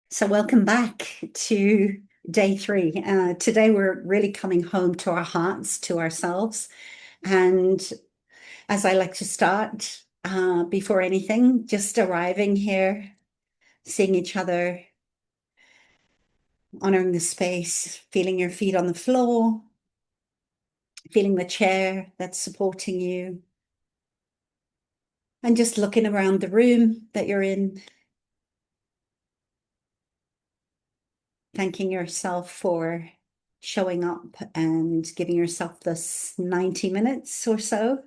So, welcome back to day three. Today, we're really coming home to our hearts, to ourselves. And as I like to start, before anything, just arriving here, seeing each other, honoring the space, feeling your feet on the floor, feeling the chair that's supporting you, and just looking around the room that you're in, thanking yourself for showing up and giving yourself this 90 minutes or so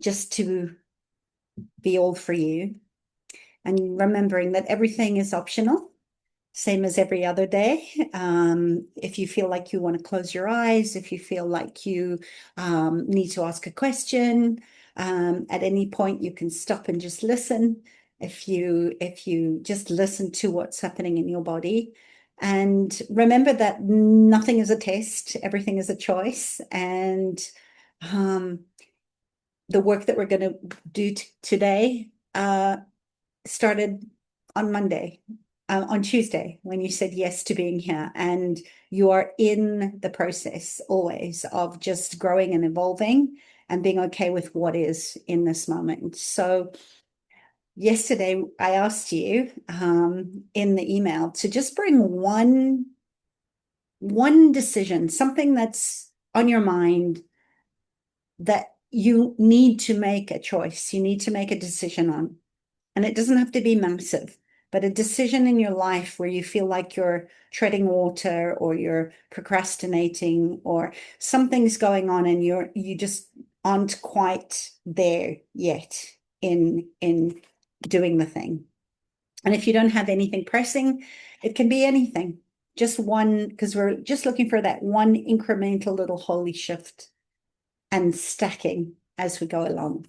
just to be all for you, and remembering that everything is optional, same as every other day. If you feel like you want to close your eyes, if you feel like you need to ask a question, at any point you can stop and just listen. If you just listen to what's happening in your body, and remember that nothing is a test, everything is a choice. And um, the work that we're going to do today started on Monday, on Tuesday, when you said yes to being here. And you are in the process always of just growing and evolving and being okay with what is in this moment. So, yesterday, I asked you in the email to just bring one decision, something that's on your mind that you need to make a choice, you need to make a decision on. And it doesn't have to be massive, but a decision in your life where you feel like you're treading water, or you're procrastinating, or something's going on and you just aren't quite there yet in doing the thing. And if you don't have anything pressing, it can be anything. Just one, because we're just looking for that one incremental little holy shift and stacking as we go along.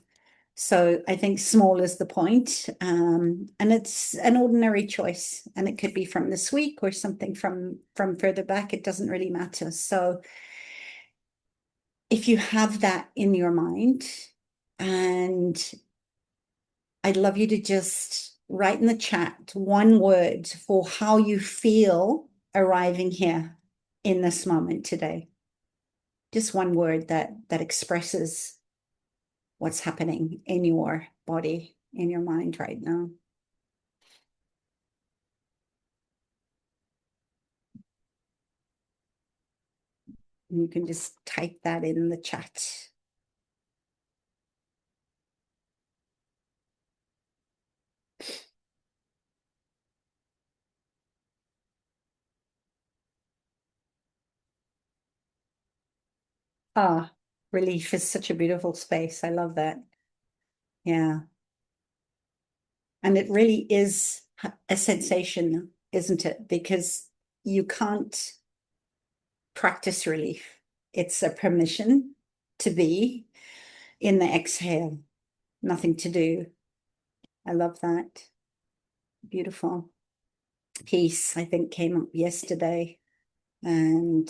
So I think small is the point. And it's an ordinary choice, and it could be from this week or something from further back. It doesn't really matter. So if you have that in your mind, and I'd love you to just write in the chat one word for how you feel arriving here in this moment today. Just one word that expresses what's happening in your body, in your mind right now. And you can just type that in the chat. Ah, relief is such a beautiful space. I love that. Yeah. And it really is a sensation, isn't it? Because you can't practice relief. It's a permission to be in the exhale, nothing to do. I love that. Beautiful. Peace, I think, came up yesterday. And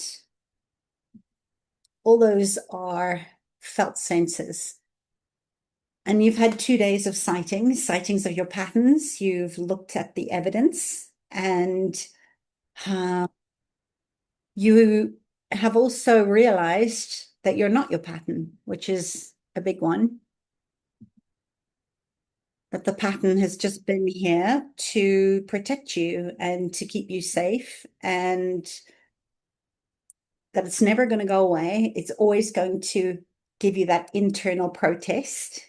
all those are felt senses. And you've had 2 days of sightings of your patterns. You've looked at the evidence, and uh, you have also realized that you're not your pattern, which is a big one. That the pattern has just been here to protect you and to keep you safe, and that it's never going to go away. It's always going to give you that internal protest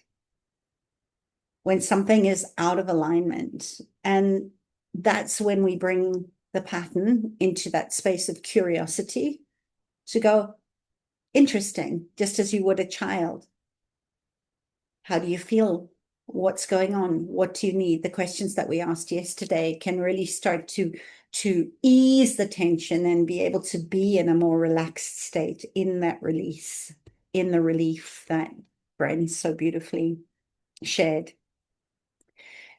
when something is out of alignment. And that's when we bring the pattern into that space of curiosity to go, interesting, just as you would a child. How do you feel? What's going on? What do you need? The questions that we asked yesterday can really start to ease the tension and be able to be in a more relaxed state, in that release, in the relief that Bren so beautifully shared.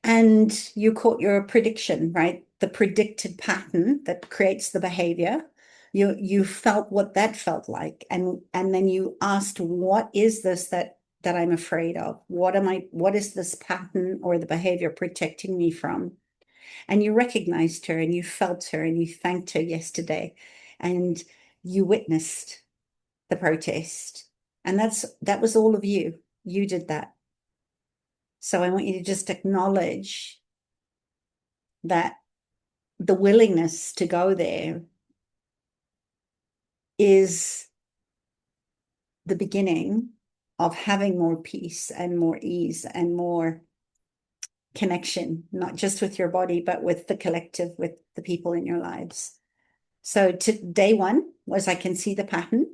And you caught your prediction, right? The predicted pattern that creates the behavior. You felt what that felt like, and then you asked, what is this that I'm afraid of? What is this pattern or the behavior protecting me from? and you recognized her and you felt her and you thanked her yesterday and you witnessed the protest. And that was all of you. You did that. So I want you to just acknowledge that the willingness to go there is the beginning of having more peace and more ease and more connection, not just with your body, but with the collective, with the people in your lives. So day one was I can see the pattern.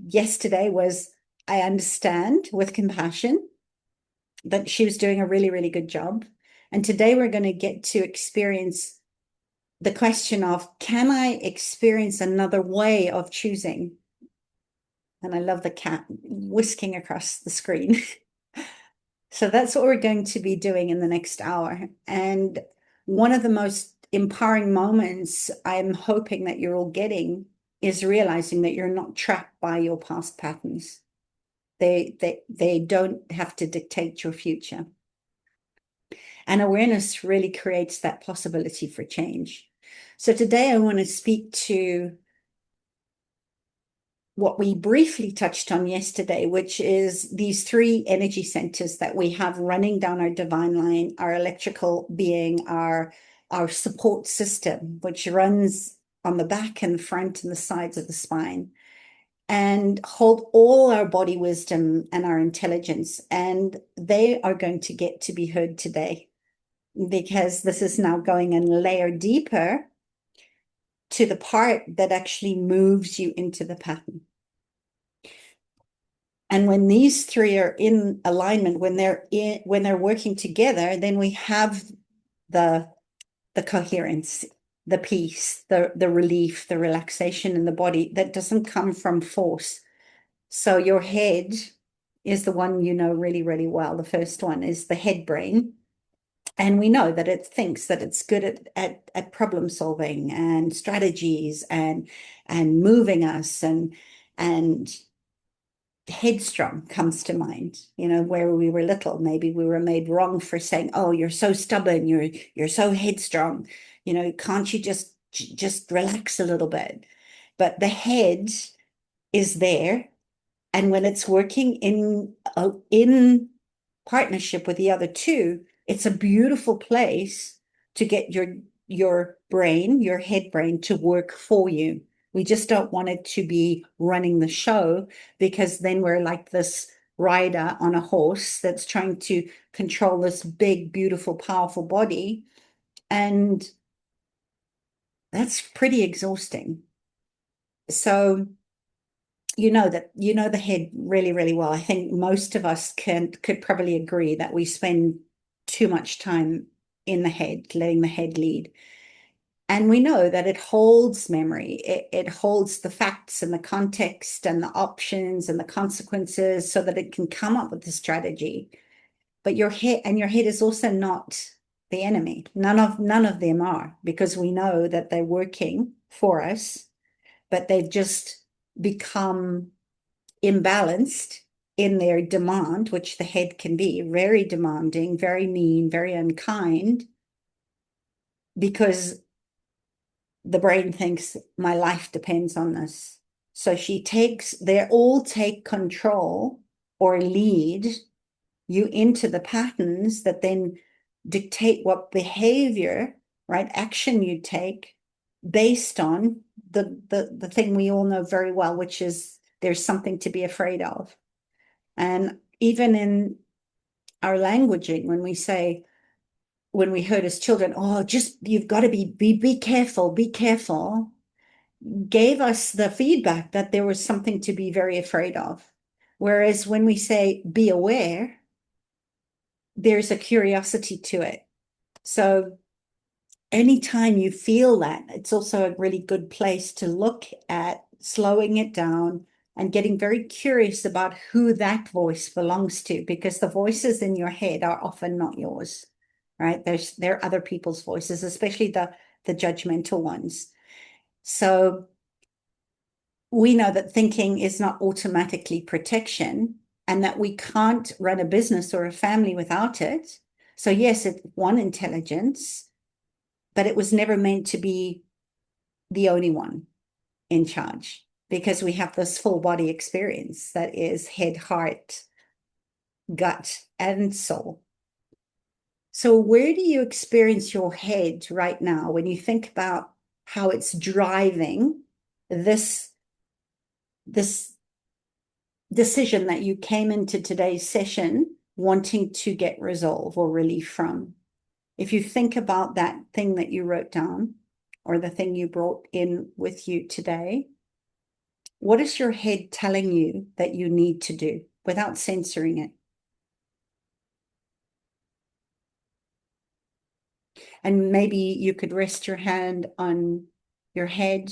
Yesterday was I understand with compassion that she was doing a really, really good job. And today we're going to get to experience the question of, can I experience another way of choosing? And I love the cat whisking across the screen. So that's what we're going to be doing in the next hour. And one of the most empowering moments I'm hoping that you're all getting is realizing that you're not trapped by your past patterns. They don't have to dictate your future. And awareness really creates that possibility for change. So today I want to speak to what we briefly touched on yesterday, which is these three energy centers that we have running down our divine line, our electrical being, our support system, which runs on the back and the front and the sides of the spine, and hold all our body wisdom and our intelligence. And they are going to get to be heard today, because this is now going a layer deeper to the part that actually moves you into the pattern. And when these three are in alignment, when they're working together, then we have the coherence, the peace, the relief, the relaxation in the body that doesn't come from force. So your head is the one you know really, really well. The first one is the head brain. And we know that it thinks that it's good at problem solving and strategies and moving us, and headstrong comes to mind. Where we were little, maybe we were made wrong for saying, oh, you're so stubborn, you're so headstrong, can't you just relax a little bit? But the head is there, and when it's working in partnership with the other two, it's a beautiful place to get your brain, your head brain, to work for you. We just don't want it to be running the show, because then we're like this rider on a horse that's trying to control this big, beautiful, powerful body. And that's pretty exhausting. So the head really, really well. I think most of us could probably agree that we spend too much time in the head, letting the head lead. And we know that it holds memory. It holds the facts and the context and the options and the consequences so that it can come up with the strategy. But your head is also not the enemy. None of them are, because we know that they're working for us, but they've just become imbalanced in their demand, which the head can be very demanding, very mean, very unkind, because the brain thinks my life depends on this. So they all take control or lead you into the patterns that then dictate what behavior, right, action you take based on the thing we all know very well, which is there's something to be afraid of. And even in our languaging, when we heard as children, oh, just you've got to be careful, gave us the feedback that there was something to be very afraid of. Whereas when we say be aware, there's a curiosity to it. So anytime you feel that, it's also a really good place to look at slowing it down and getting very curious about who that voice belongs to, because the voices in your head are often not yours, right? They're other people's voices, especially the judgmental ones. So we know that thinking is not automatically protection, and that we can't run a business or a family without it. So yes, it's one intelligence, but it was never meant to be the only one in charge, because we have this full body experience that is head, heart, gut, and soul. So where do you experience your head right now when you think about how it's driving this decision that you came into today's session wanting to get resolve or relief from? If you think about that thing that you wrote down or the thing you brought in with you today, what is your head telling you that you need to do without censoring it? And maybe you could rest your hand on your head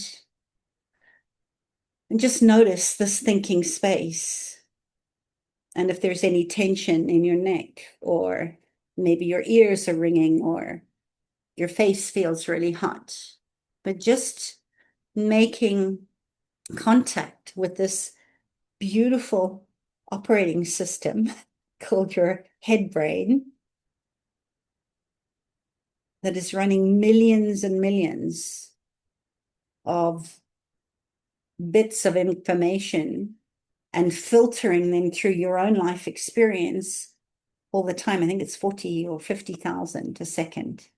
and just notice this thinking space. And if there's any tension in your neck, or maybe your ears are ringing, or your face feels really hot, but just making contact with this beautiful operating system called your head brain that is running millions and millions of bits of information and filtering them through your own life experience all the time. I think it's 40 or 50,000 a second.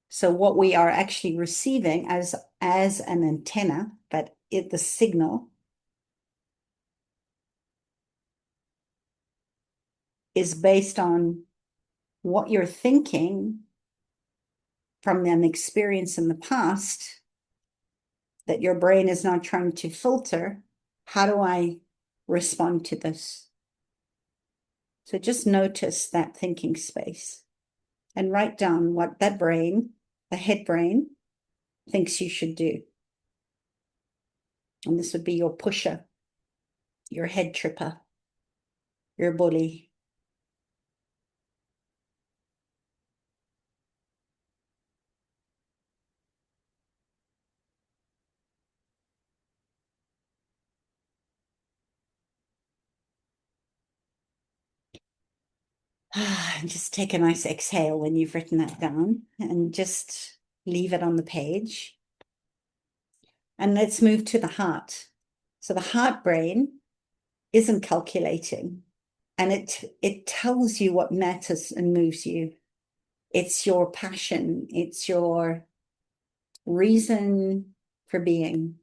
So what we are actually receiving as an antenna, but the signal is based on what you're thinking from an experience in the past that your brain is now trying to filter. How do I respond to this? So just notice that thinking space and write down what that brain, the head brain, thinks you should do. And this would be your pusher, your head tripper, your bully. And just take a nice exhale when you've written that down and just leave it on the page. And let's move to the heart. So the heart brain isn't calculating, and it tells you what matters and moves you. It's your passion. It's your reason for being.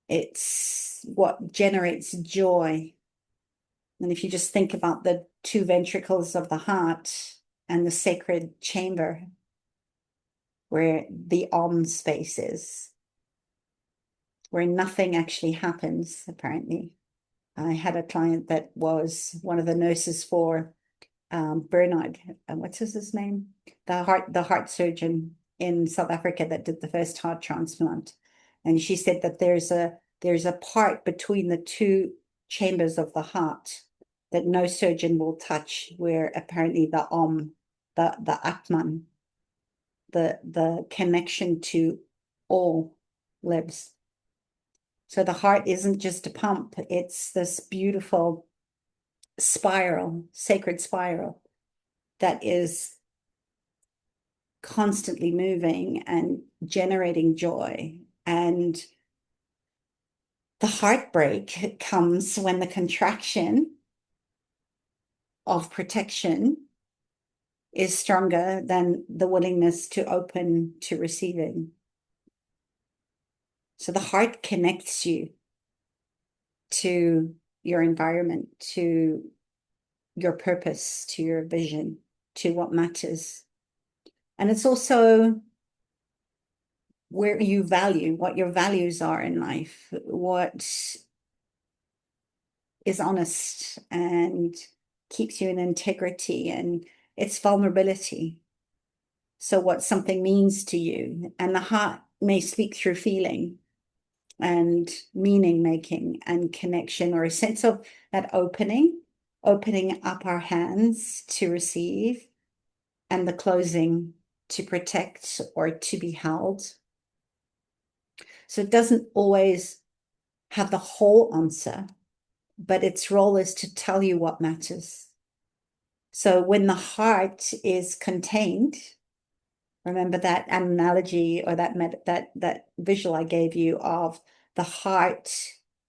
It's what generates joy. And if you just think about the two ventricles of the heart and the sacred chamber where the space is, where nothing actually happens, apparently. I had a client that was one of the nurses for Bernard, what's his name? The heart surgeon in South Africa that did the first heart transplant. And she said that there's a part between the two chambers of the heart that no surgeon will touch, where apparently the Atman, the connection to all lives. So the heart isn't just a pump, it's this beautiful spiral, sacred spiral that is constantly moving and generating joy. And the heartbreak comes when the contraction of protection is stronger than the willingness to open to receiving. So the heart connects you to your environment, to your purpose, to your vision, to what matters. And it's also where you value, what your values are in life, what is honest and keeps you in integrity, and it's vulnerability. So what something means to you, and the heart may speak through feeling and meaning making and connection, or a sense of that opening up our hands to receive, and the closing to protect or to be held. So it doesn't always have the whole answer, but its role is to tell you what matters. So when the heart is contained, Remember that analogy or that visual I gave you of the heart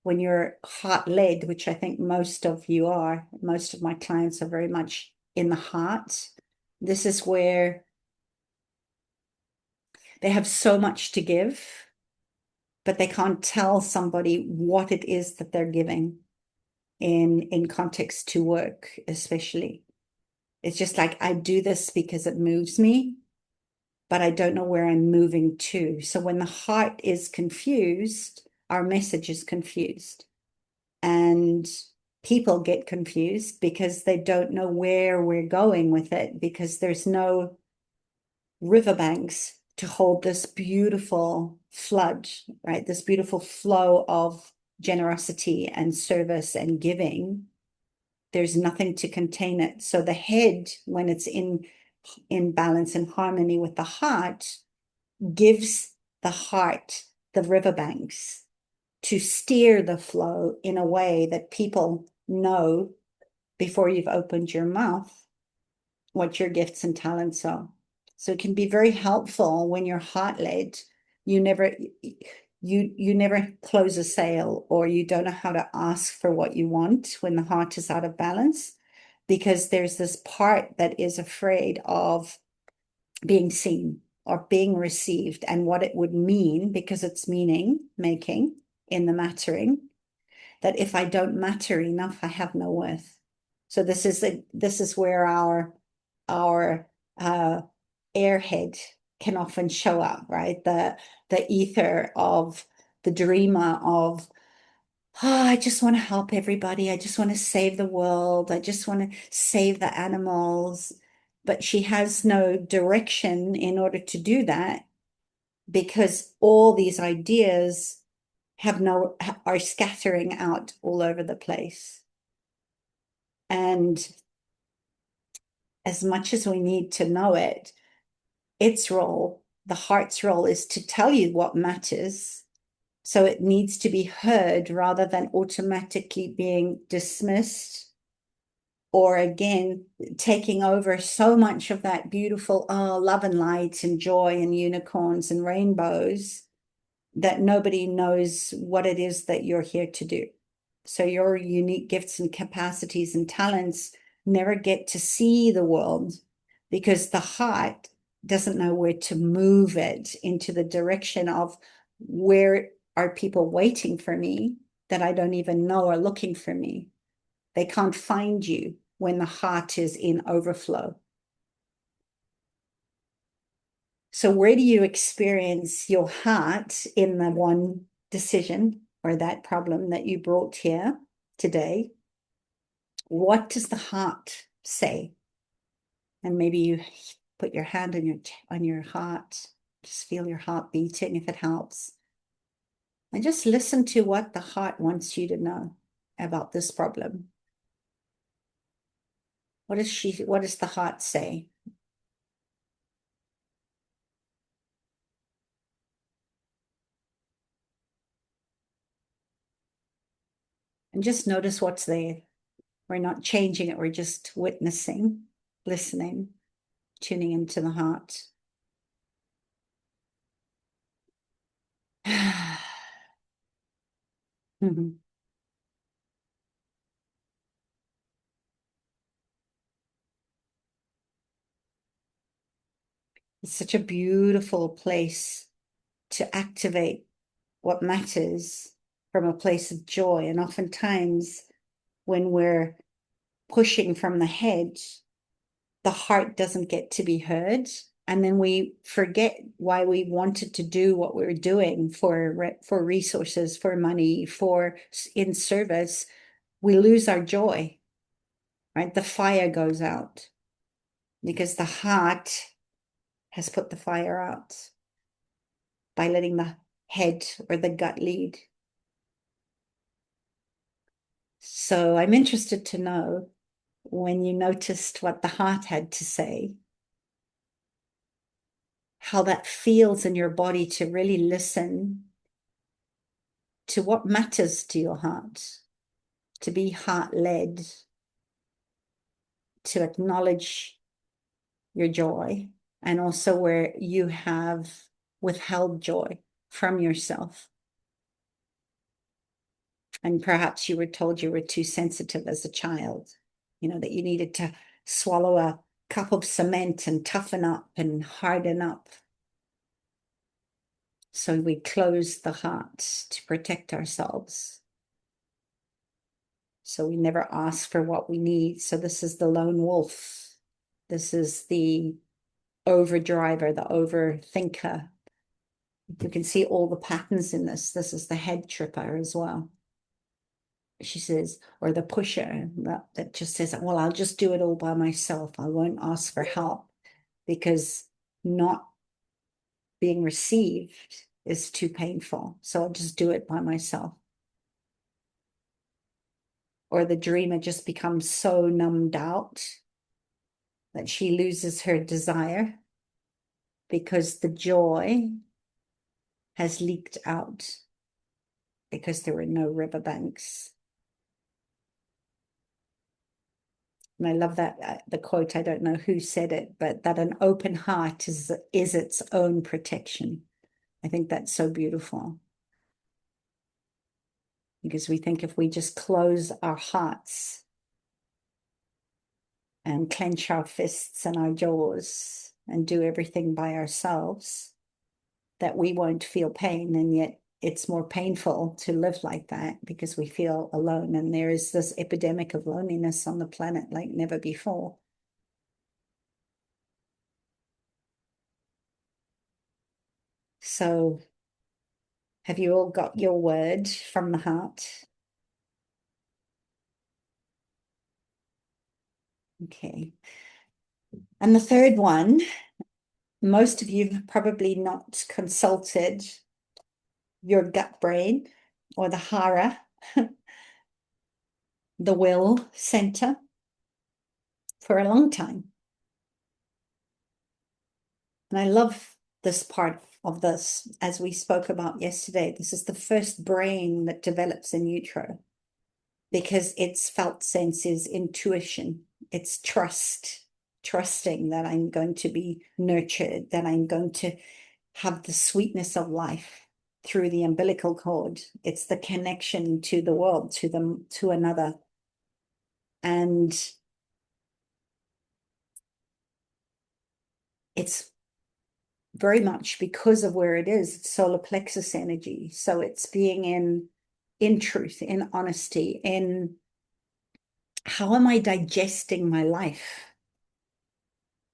when you're heart led, which I think most of you are. Most of my clients are very much in the heart. This is where they have so much to give, but they can't tell somebody what it is that they're giving in context to work, especially. It's just like, I do this because it moves me, but I don't know where I'm moving to. So when the heart is confused, our message is confused. And people get confused because they don't know where we're going with it, because there's no riverbanks to hold this beautiful flood, right? This beautiful flow of generosity and service and giving. There's nothing to contain it. So the head, when it's in balance and harmony with the heart, gives the heart the riverbanks to steer the flow in a way that people know before you've opened your mouth what your gifts and talents are. So it can be very helpful when you're heart led. You never close a sale, or you don't know how to ask for what you want when the heart is out of balance, because there's this part that is afraid of being seen or being received and what it would mean, because it's meaning making in the mattering, that if I don't matter enough, I have no worth. So this is where our airhead can often show up, right? The ether of the dreamer of, oh, I just want to help everybody. I just want to save the world. I just want to save the animals. But she has no direction in order to do that, because all these ideas are scattering out all over the place. And as much as we need to know it, its role, the heart's role, is to tell you what matters. So it needs to be heard rather than automatically being dismissed, or again, taking over so much of that beautiful love and light and joy and unicorns and rainbows that nobody knows what it is that you're here to do. So your unique gifts and capacities and talents never get to see the world, because the heart doesn't know where to move it into the direction of, where are people waiting for me that I don't even know are looking for me. They can't find you when the heart is in overflow. So where do you experience your heart in the one decision or that problem that you brought here today? What does the heart say? And maybe you put your hand on your heart, just feel your heart beating if it helps. And just listen to what the heart wants you to know about this problem. What does the heart say? And just notice what's there. We're not changing it, we're just witnessing, listening, tuning into the heart. Mhm. It's such a beautiful place to activate what matters from a place of joy. And oftentimes, when we're pushing from the head, the heart doesn't get to be heard. And then we forget why we wanted to do what we're doing for resources, for money, for in service. We lose our joy, right? The fire goes out because the heart has put the fire out by letting the head or the gut lead. So I'm interested to know, when you noticed what the heart had to say, how that feels in your body to really listen to what matters to your heart, to be heart-led, to acknowledge your joy, and also where you have withheld joy from yourself. And perhaps you were told you were too sensitive as a child, that you needed to swallow a cup of cement and toughen up and harden up. So we close the heart to protect ourselves. So we never ask for what we need. So this is the lone wolf. This is the overdriver, the overthinker. You can see all the patterns in this. This is the head tripper as well. She says, or the pusher that just says, well, I'll just do it all by myself. I won't ask for help, because not being received is too painful. So I'll just do it by myself. Or the dreamer just becomes so numbed out that she loses her desire because the joy has leaked out because there were no riverbanks. And I love that, the quote, I don't know who said it, but that an open heart is its own protection. I think that's so beautiful. Because we think if we just close our hearts and clench our fists and our jaws and do everything by ourselves, that we won't feel pain. And yet it's more painful to live like that because we feel alone. And there is this epidemic of loneliness on the planet like never before. So have you all got your word from the heart? Okay. And the third one, most of you have probably not consulted your gut brain or the Hara, the will center, for a long time. And I love this part of this, as we spoke about yesterday. This is the first brain that develops in utero, because its felt sense is intuition. It's trusting that I'm going to be nurtured, that I'm going to have the sweetness of life through the umbilical cord. It's the connection to the world, to another. And it's very much because of where it is, it's solar plexus energy. So it's being in truth, in honesty, in how am I digesting my life?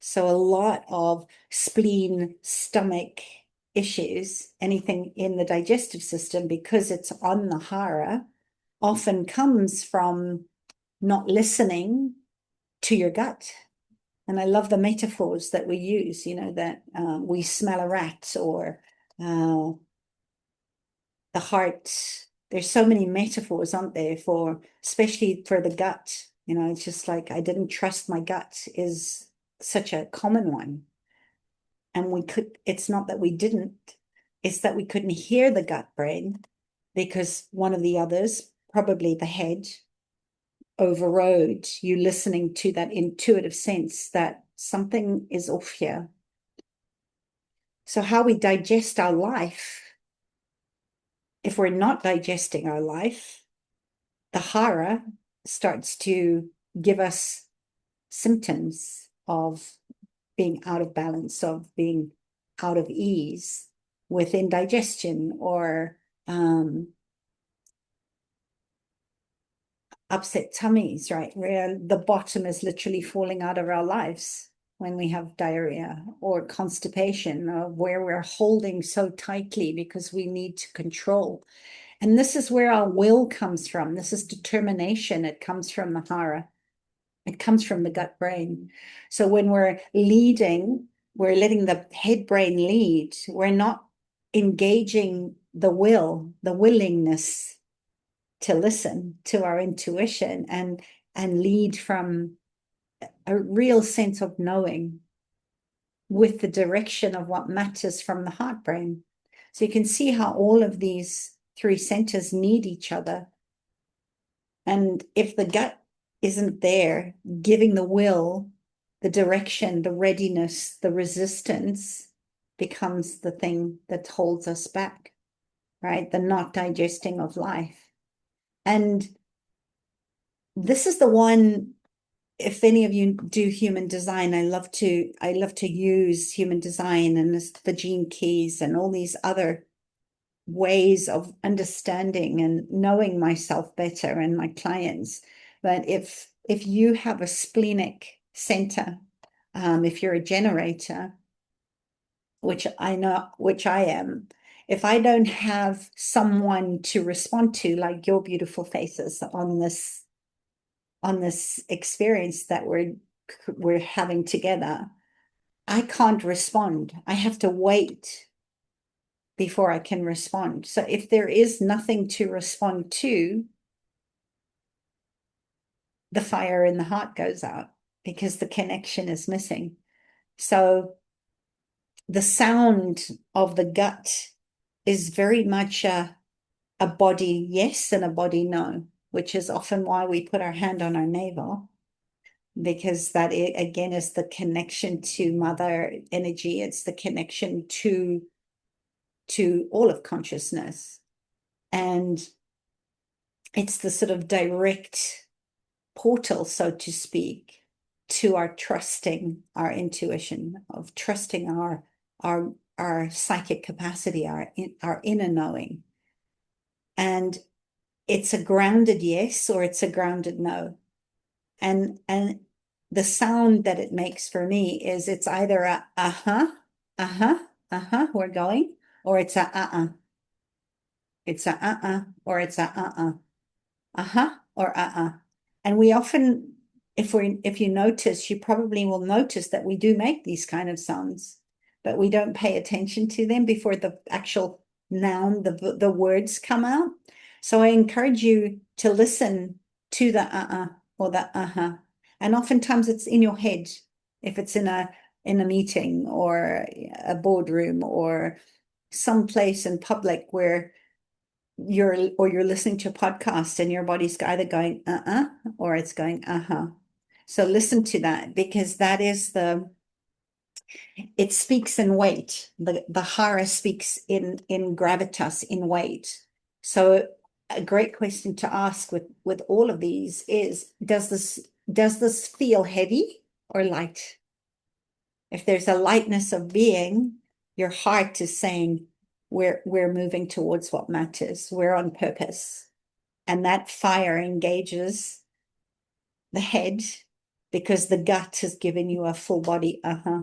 So a lot of spleen, stomach issues, anything in the digestive system, because it's on the Hara, often comes from not listening to your gut. And I love the metaphors that we use, that we smell a rat, or the heart. There's so many metaphors, aren't there, especially for the gut. It's just like, I didn't trust my gut is such a common one. And it's not that we didn't, it's that we couldn't hear the gut brain because one of the others, probably the head, overrode you listening to that intuitive sense that something is off here. So how we digest our life, if we're not digesting our life, the Hara starts to give us symptoms of being out of balance, of being out of ease with indigestion, or upset tummies, right? Where the bottom is literally falling out of our lives when we have diarrhea, or constipation, or where we're holding so tightly because we need to control. And this is where our will comes from. This is determination. It comes from the Hara. It comes from the gut brain. So when we're leading, we're letting the head brain lead. We're not engaging the will, the willingness to listen to our intuition and lead from a real sense of knowing with the direction of what matters from the heart brain. So you can see how all of these three centers need each other. And if the gut isn't there, giving the will the direction, the readiness, the resistance becomes the thing that holds us back, right? The not digesting of life. And this is the one, if any of you do human design, I love to use human design and the gene keys and all these other ways of understanding and knowing myself better and my clients. But if you have a splenic center, if you're a generator, which I know, which I am, if I don't have someone to respond to, like your beautiful faces on this experience that we're having together, I can't respond. I have to wait before I can respond. So if there is nothing to respond to, the fire in the heart goes out because the connection is missing. So the sound of the gut is very much a body yes and a body no, which is often why we put our hand on our navel, because that again is the connection to mother energy. It's the connection to all of consciousness. And it's the sort of direct portal, so to speak, to our trusting our intuition, of trusting our psychic capacity, our inner knowing. And it's a grounded yes or it's a grounded no. And the sound that it makes for me is it's either a uh-huh, uh-huh, uh-huh, we're going, or it's a uh-uh. It's a uh-uh, or it's a uh-uh. Uh-huh, or uh-uh. And we often, if you notice, you probably will notice that we do make these kind of sounds, but we don't pay attention to them before the actual noun, the words come out. So I encourage you to listen to the uh-uh or the uh-huh. And oftentimes it's in your head, if it's in a meeting or a boardroom or someplace in public where you're listening to a podcast and your body's either going uh-uh or it's going uh-huh. So listen to that, because that is it speaks in weight. The Hara speaks in gravitas, in weight. So a great question to ask with all of these is, does this feel heavy or light? If there's a lightness of being, your heart is saying, we're moving towards what matters. We're on purpose. And that fire engages the head because the gut has given you a full body. Uh-huh.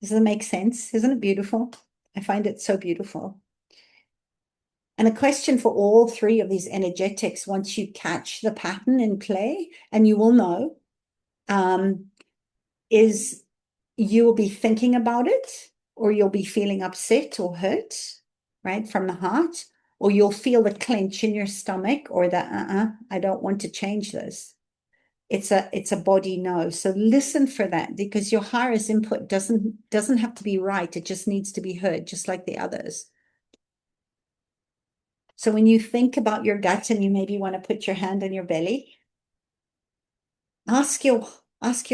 Does that make sense? Isn't it beautiful? I find it so beautiful. And a question for all three of these energetics, once you catch the pattern in play, and you will know, is you will be thinking about it, or you'll be feeling upset or hurt, right, from the heart, or you'll feel the clench in your stomach, or the I don't want to change this. It's a body no. So listen for that, because your Hara's input doesn't have to be right. It just needs to be heard, just like the others. So when you think about your gut and you maybe want to put your hand on your belly, ask your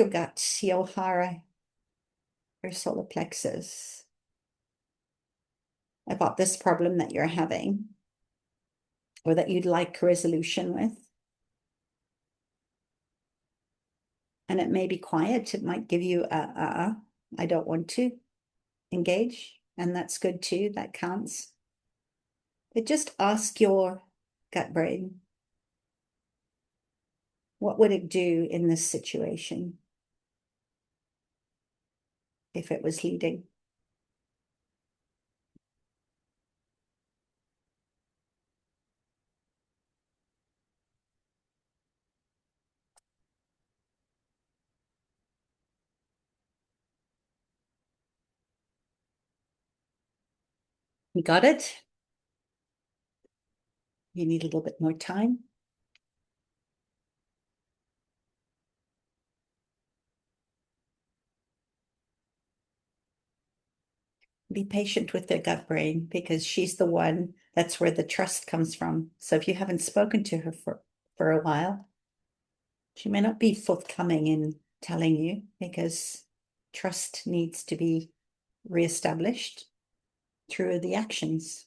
gut, your Hara, your solar plexus, about this problem that you're having or that you'd like resolution with. And it may be quiet. It might give you I don't want to engage. And that's good too. That counts. But just ask your gut brain, what would it do in this situation if it was leading? You got it? You need a little bit more time. Be patient with their gut brain, because she's the one, that's where the trust comes from. So if you haven't spoken to her for a while, she may not be forthcoming in telling you, because trust needs to be reestablished through the actions.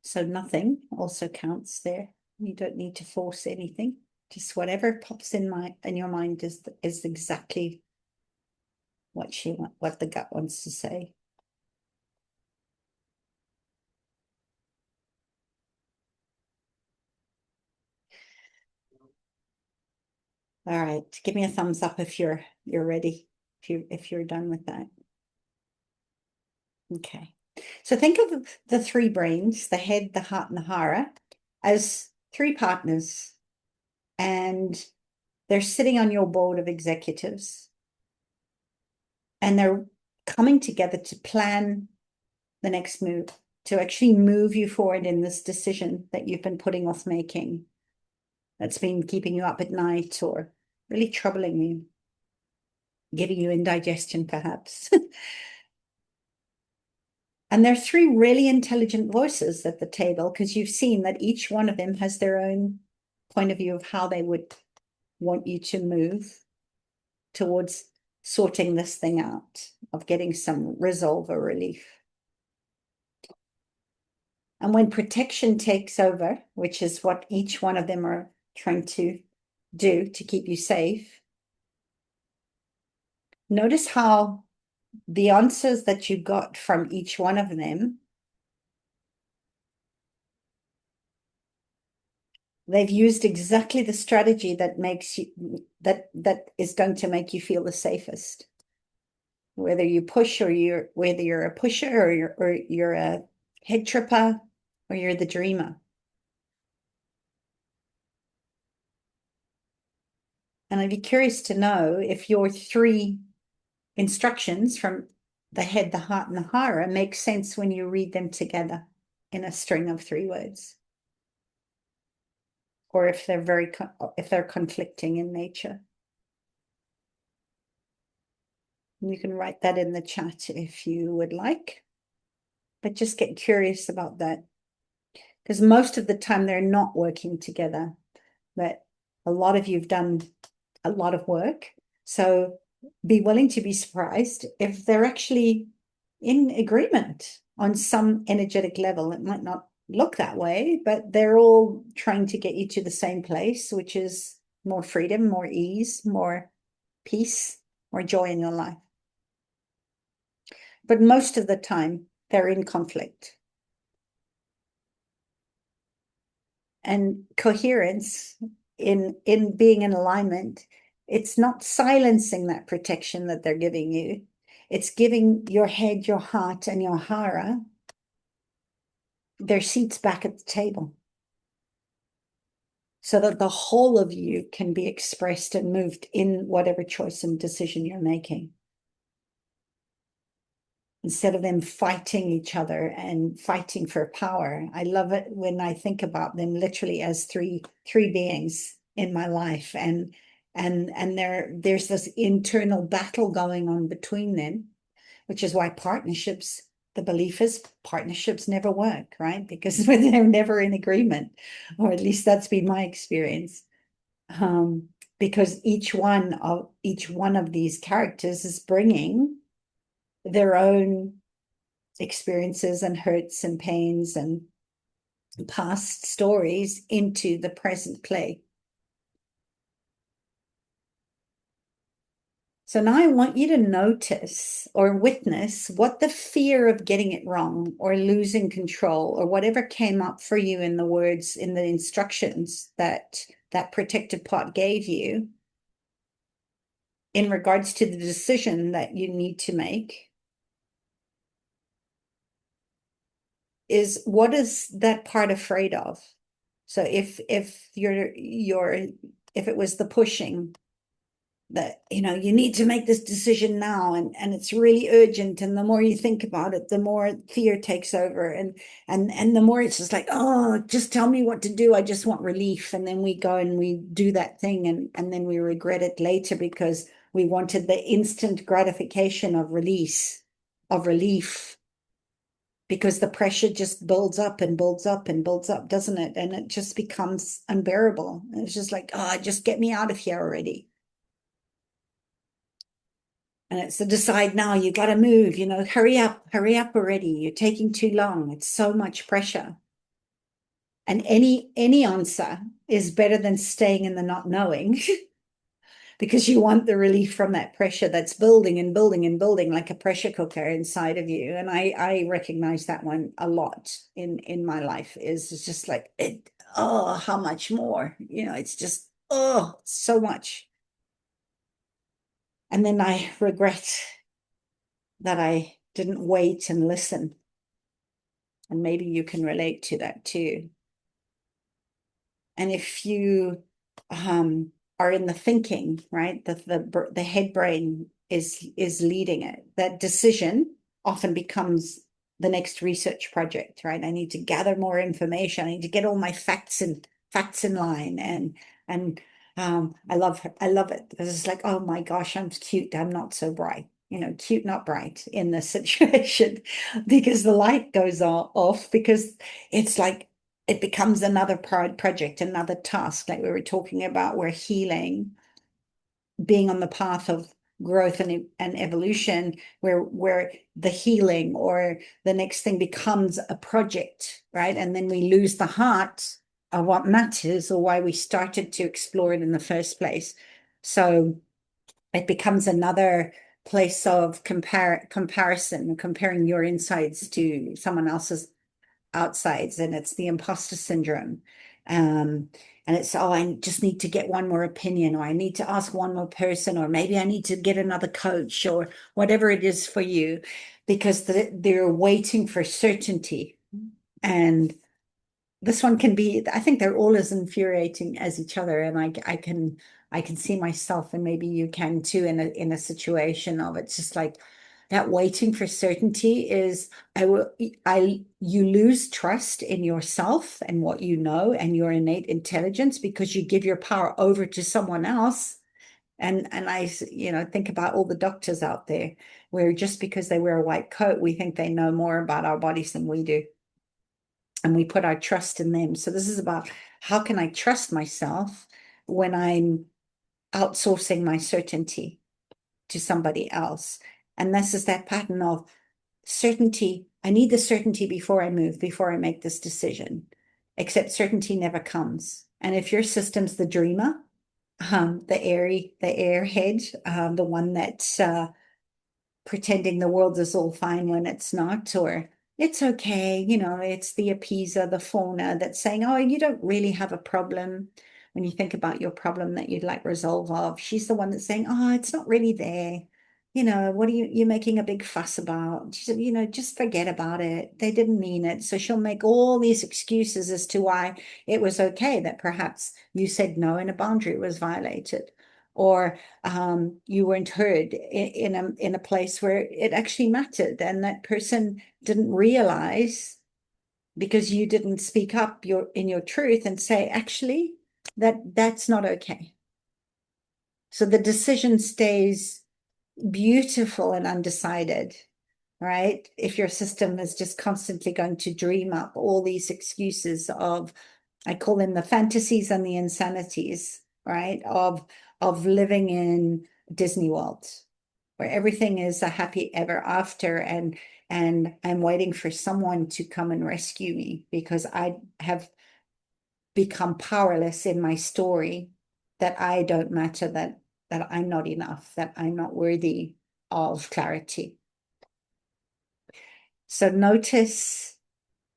So nothing also counts there. You don't need to force anything. Just whatever pops in your mind is exactly what the gut wants to say. All right, give me a thumbs up if you're ready. If you're done with that. Okay. So think of the three brains, the head, the heart, and the hara, as three partners, and they're sitting on your board of executives, and they're coming together to plan the next move, to actually move you forward in this decision that you've been putting off making, that's been keeping you up at night or really troubling you, giving you indigestion, perhaps. And there are three really intelligent voices at the table, because you've seen that each one of them has their own point of view of how they would want you to move towards sorting this thing out, of getting some resolve or relief. And when protection takes over, which is what each one of them are trying to do to keep you safe, notice how the answers that you got from each one of them, they've used exactly the strategy that makes you that is going to make you feel the safest. Whether you push or whether you're a pusher or you're a head tripper or you're the dreamer. And I'd be curious to know if your three instructions from the head, the heart, and the hara make sense when you read them together in a string of 3 words, or if they're conflicting in nature. You can write that in the chat if you would like, but just get curious about that, because most of the time they're not working together. But a lot of you've done a lot of work, so be willing to be surprised if they're actually in agreement on some energetic level. It might not look that way, but they're all trying to get you to the same place, which is more freedom, more ease, more peace, more joy in your life. But most of the time, they're in conflict. And coherence in being in alignment, it's not silencing that protection that they're giving you. It's giving your head, your heart, and your hara their seats back at the table, so that the whole of you can be expressed and moved in whatever choice and decision you're making, instead of them fighting each other and fighting for power. I love it when I think about them literally as three beings in my life, and there's this internal battle going on between them, which is why the belief is partnerships never work, right? Because they're never in agreement, or at least that's been my experience. Because each one of these characters is bringing their own experiences and hurts and pains and past stories into the present play. So now I want you to notice or witness what the fear of getting it wrong or losing control or whatever came up for you in the words, in the instructions that protective part gave you in regards to the decision that you need to make. Is what is that part afraid of? So if it was the pushing, that you need to make this decision now, and it's really urgent, and the more you think about it, the more fear takes over, and the more it's just like, oh, just tell me what to do, I just want relief. And then we go and we do that thing, and then we regret it later, because we wanted the instant gratification of relief, because the pressure just builds up and builds up and builds up, doesn't it? And it just becomes unbearable. And it's just like, oh, just get me out of here already. And it's to decide now, you got to move, hurry up already. You're taking too long. It's so much pressure. And any answer is better than staying in the not knowing because you want the relief from that pressure that's building and building and building like a pressure cooker inside of you. And I recognize that one a lot in my life is it's just like how much more? It's just so much. And then I regret that I didn't wait and listen. And maybe you can relate to that too. And if you are in the thinking, right, the head brain is leading it. That decision often becomes the next research project, right? I need to gather more information. I need to get all my facts in line, and I love it because it's like, oh my gosh, I'm cute. I'm not so bright. Cute, not bright in this situation because the light goes off because it's like it becomes another project, another task, like we were talking about, where healing, being on the path of growth and evolution, where the healing or the next thing becomes a project, right? And then we lose the heart of what matters or why we started to explore it in the first place. So it becomes another place of comparison, comparing your insides to someone else's outsides, and it's the imposter syndrome. And it's, I just need to get one more opinion, or I need to ask one more person, or maybe I need to get another coach, or whatever it is for you, because they're waiting for certainty. And this one can be, I think they're all as infuriating as each other. And I can see myself, and maybe you can too, in a situation of it's just like that waiting for certainty is you lose trust in yourself and what you know and your innate intelligence because you give your power over to someone else. And I think about all the doctors out there where just because they wear a white coat, we think they know more about our bodies than we do. And we put our trust in them. So this is about how can I trust myself when I'm outsourcing my certainty to somebody else. And this is that pattern of certainty. I need the certainty before I move, before I make this decision, except certainty never comes. And if your system's the dreamer, the airhead, the one that's pretending the world is all fine when it's not, or it's okay, it's the appeaser, the fauna that's saying, oh, you don't really have a problem. When you think about your problem that you'd like resolve of, she's the one that's saying, oh, it's not really there. What are you're making a big fuss about? She said, just forget about it. They didn't mean it. So she'll make all these excuses as to why it was okay that perhaps you said no and a boundary was violated, or you weren't heard in a place where it actually mattered, and that person didn't realize because you didn't speak up in your truth and say, actually, that's not okay. So the decision stays beautiful and undecided, right? If your system is just constantly going to dream up all these excuses of, I call them the fantasies and the insanities, right? Of living in Disney World, where everything is a happy ever after, and I'm waiting for someone to come and rescue me because I have become powerless in my story, that I don't matter, that I'm not enough, that I'm not worthy of clarity. So notice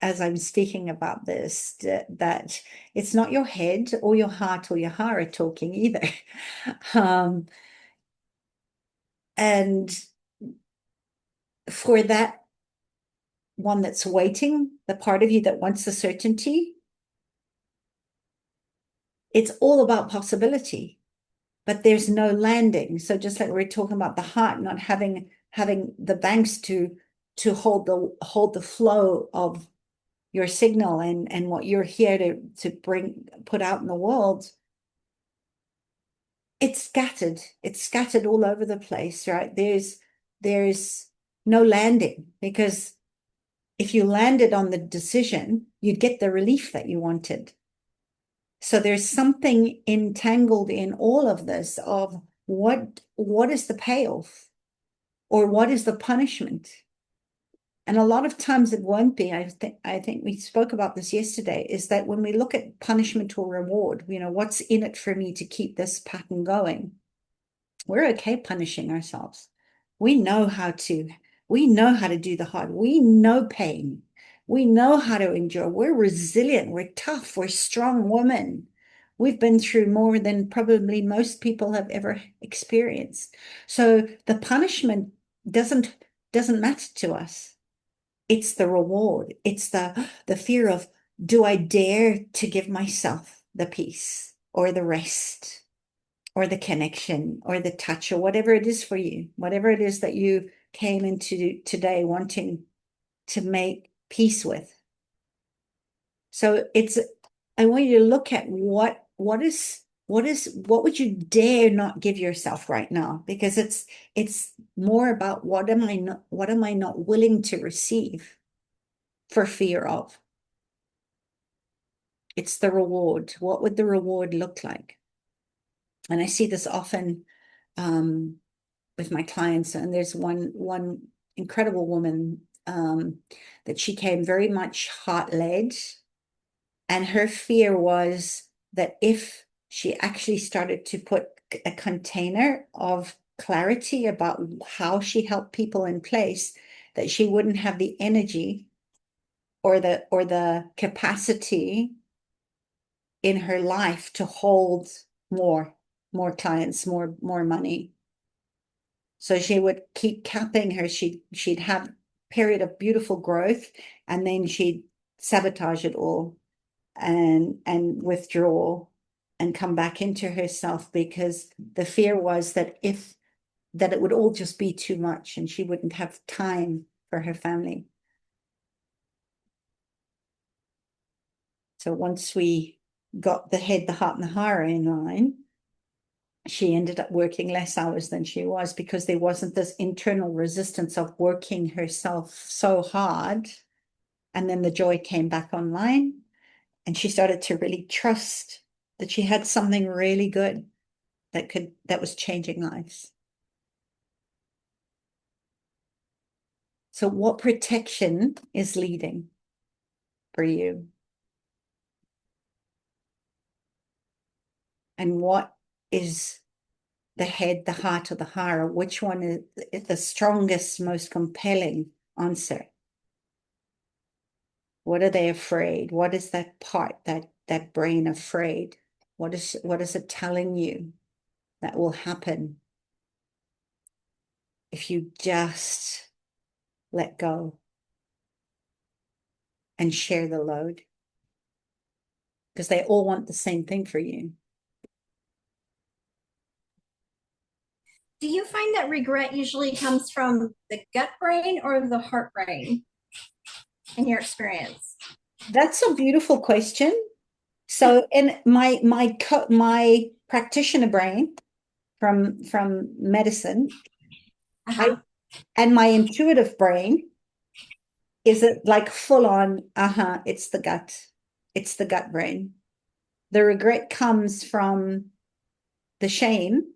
as I'm speaking about this, that it's not your head or your heart or your Hara talking either. And for that one that's waiting, the part of you that wants the certainty, it's all about possibility, but there's no landing. So just like we were talking about the heart not having the banks to hold the flow of your signal and what you're here to put out in the world, it's scattered all over the place, right? There's no landing, because if you landed on the decision, you'd get the relief that you wanted. So there's something entangled in all of this of what is the payoff? Or what is the punishment? And a lot of times it won't be. I think we spoke about this yesterday, is that when we look at punishment or reward, what's in it for me to keep this pattern going? We're okay punishing ourselves. We know how to, we know how to do the hard. We know pain. We know how to endure. We're resilient. We're tough. We're strong women. We've been through more than probably most people have ever experienced. So the punishment doesn't matter to us. It's the reward. It's the fear of, do I dare to give myself the peace or the rest or the connection or the touch or whatever it is for you, whatever it is that you came into today wanting to make peace with. So I want you to look at what would you dare not give yourself right now? Because it's more about what am I not willing to receive for fear of. It's the reward. What would the reward look like? And I see this often with my clients, and there's one incredible woman that she came very much heart-led, and her fear was that if she actually started to put a container of clarity about how she helped people in place, that she wouldn't have the energy or the capacity in her life to hold more clients, more money. So she would keep capping her. She'd have period of beautiful growth, and then she'd sabotage it all and withdraw and come back into herself, because the fear was that it would all just be too much and she wouldn't have time for her family. So once we got the head, the heart, and the Hara in line, she ended up working less hours than she was, because there wasn't this internal resistance of working herself so hard. And then the joy came back online, and she started to really trust that she had something really good that was changing lives. So what protection is leading for you? And what is the head, the heart, or the Hara? Which one is the strongest, most compelling answer? What are they afraid? What is that part, that brain afraid? What is it telling you that will happen if you just let go and share the load? Because they all want the same thing for you. Do you find that regret usually comes from the gut brain or the heart brain in your experience? That's a beautiful question. So in my practitioner brain from medicine, Uh-huh. and my intuitive brain, is it like full on, it's the gut. It's the gut brain. The regret comes from the shame.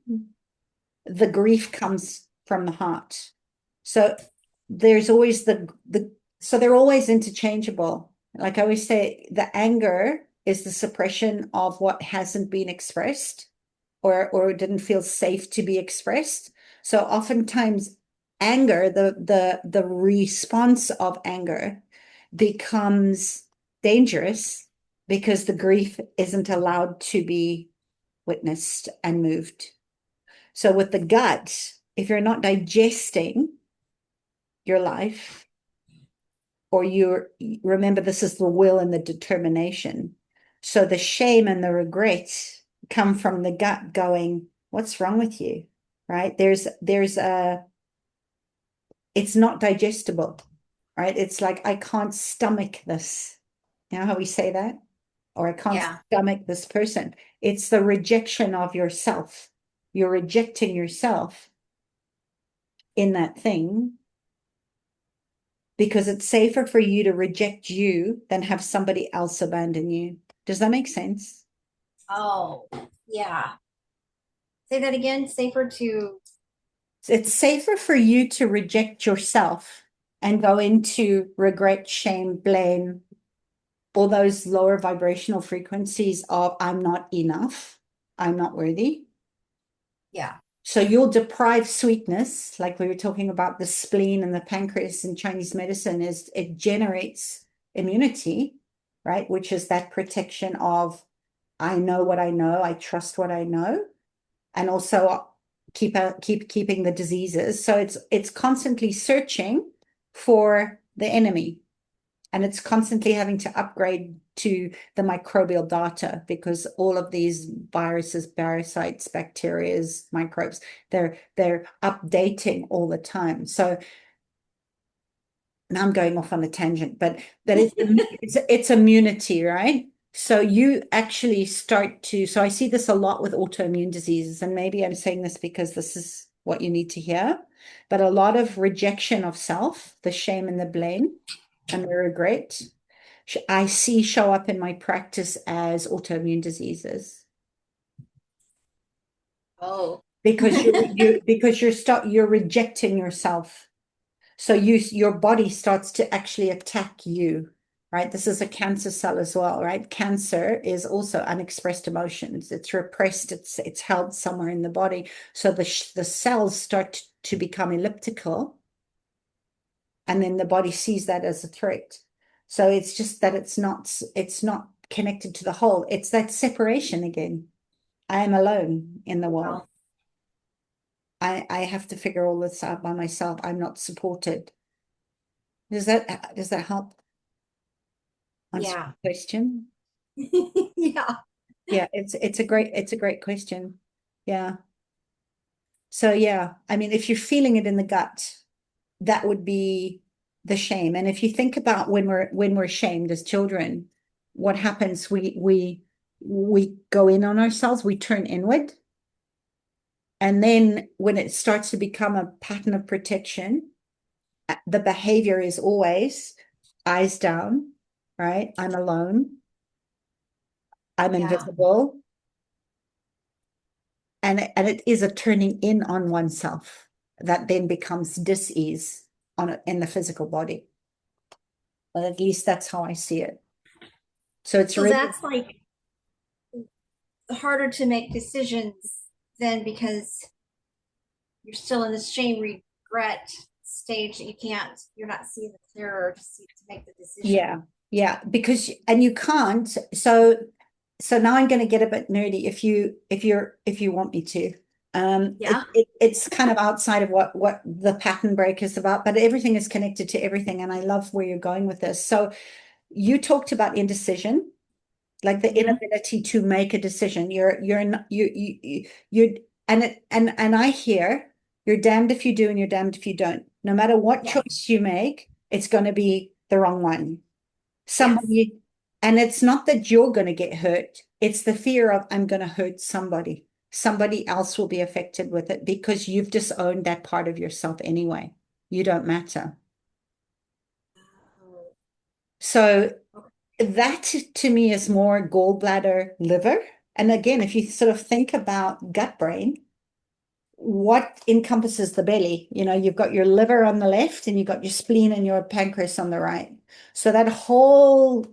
The grief comes from the heart. So there's always so they're always interchangeable. Like I always say, the anger is the suppression of what hasn't been expressed, or didn't feel safe to be expressed. So oftentimes anger, the response of anger becomes dangerous, because the grief isn't allowed to be witnessed and moved. So with the gut, if you're not digesting your life, or remember, this is the will and the determination. So the shame and the regret come from the gut going, what's wrong with you? Right? It's not digestible, right? It's like, I can't stomach this. You know how we say that? Or I can't Yeah. stomach this person. It's the rejection of yourself. You're rejecting yourself in that thing, because it's safer for you to reject you than have somebody else abandon you. Does that make sense? Oh, yeah. Say that again. Safer to. It's safer for you to reject yourself and go into regret, shame, blame, all those lower vibrational frequencies of I'm not enough, I'm not worthy. Yeah. So you'll deprive sweetness, like we were talking about the spleen and the pancreas in Chinese medicine, is it generates immunity, right? Which is that protection of I know what I know, I trust what I know, and also keeping the diseases. So it's constantly searching for the enemy. And it's constantly having to upgrade to the microbial data because all of these viruses, parasites, bacterias, microbes, they're updating all the time. So now I'm going off on a tangent, but it's immunity, right? So you actually start to, so I see this a lot with autoimmune diseases, and maybe I'm saying this because this is what you need to hear, but a lot of rejection of self, the shame and the blame and the regret, I see show up in my practice as autoimmune diseases Oh. because you're rejecting yourself. So your body starts to actually attack you, right? This is a cancer cell as well, right? Cancer is also unexpressed emotions. It's repressed. It's held somewhere in the body. So the cells start to become elliptical, and then the body sees that as a threat. So it's just that it's not connected to the whole. It's that separation again. I am alone in the world. Wow. I have to figure all this out by myself. I'm not supported. Does that help answer Yeah. the question? Yeah. Yeah, it's a great question. Yeah. So yeah, I mean, if you're feeling it in the gut, that would be the shame. And if you think about when we're shamed as children, what happens? We go in on ourselves, we turn inward. And then when it starts to become a pattern of protection, the behavior is always eyes down, right? I'm alone, I'm Yeah. invisible. And it is a turning in on oneself that then becomes dis-ease in the physical body. But at least that's how I see it. So it's So really, that's like harder to make decisions then because you're still in the shame regret stage that you're not seeing the clearer to make the decision. yeah, yeah, and you can't. So now I'm going to get a bit nerdy if you want me to. Yeah. It's kind of outside of what the pattern break is about, but everything is connected to everything, and I love where you're going with this. So you talked about indecision, like the Mm-hmm. inability to make a decision. You're not, you and I hear you're damned if you do and you're damned if you don't. No matter what Yes. choice you make, it's going to be the wrong one. Yes. Somebody, and it's not that you're going to get hurt, it's the fear of I'm going to hurt somebody. Somebody else will be affected with it because you've disowned that part of yourself anyway. You don't matter. So that to me is more gallbladder, liver. And again, if you sort of think about gut brain, what encompasses the belly? You've got your liver on the left and you've got your spleen and your pancreas on the right. So that whole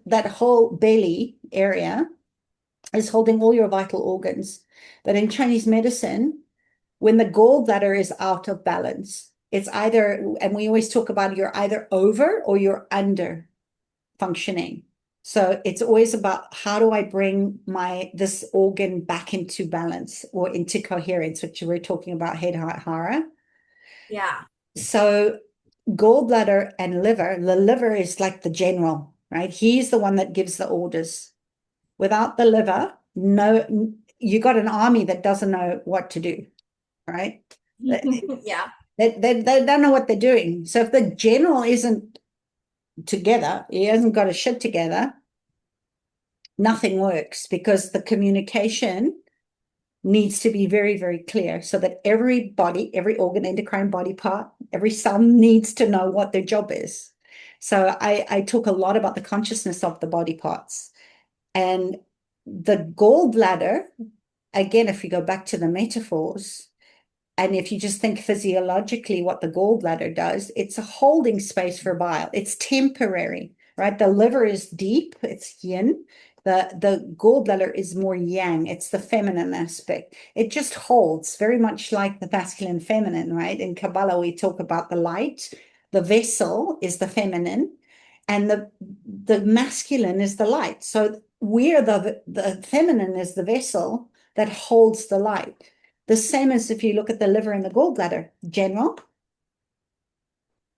belly area is holding all your vital organs. But in Chinese medicine, when the gallbladder is out of balance, it's either, and we always talk about you're either over or you're under functioning. So it's always about how do I bring this organ back into balance or into coherence, which we're talking about head, heart, Hara. Yeah. So gallbladder and liver, the liver is like the general, right? He's the one that gives the orders. Without the liver, no, you got an army that doesn't know what to do, right? They, Yeah. they don't know what they're doing. So if the general isn't together, he hasn't got his shit together, nothing works because the communication needs to be very, very clear so that every body, every organ, endocrine body part, every cell needs to know what their job is. So I talk a lot about the consciousness of the body parts. And the gallbladder, again, if we go back to the metaphors, And if you just think physiologically what the gallbladder does, it's a holding space for bile. It's temporary, right? The liver is deep, it's yin. The gallbladder is more yang. It's the feminine aspect. It just holds very much like the masculine feminine, right? In Kabbalah, we talk about the light. The vessel is the feminine, and the masculine is the light. So we're the feminine is the vessel that holds the light. The same as if you look at the liver and the gallbladder, general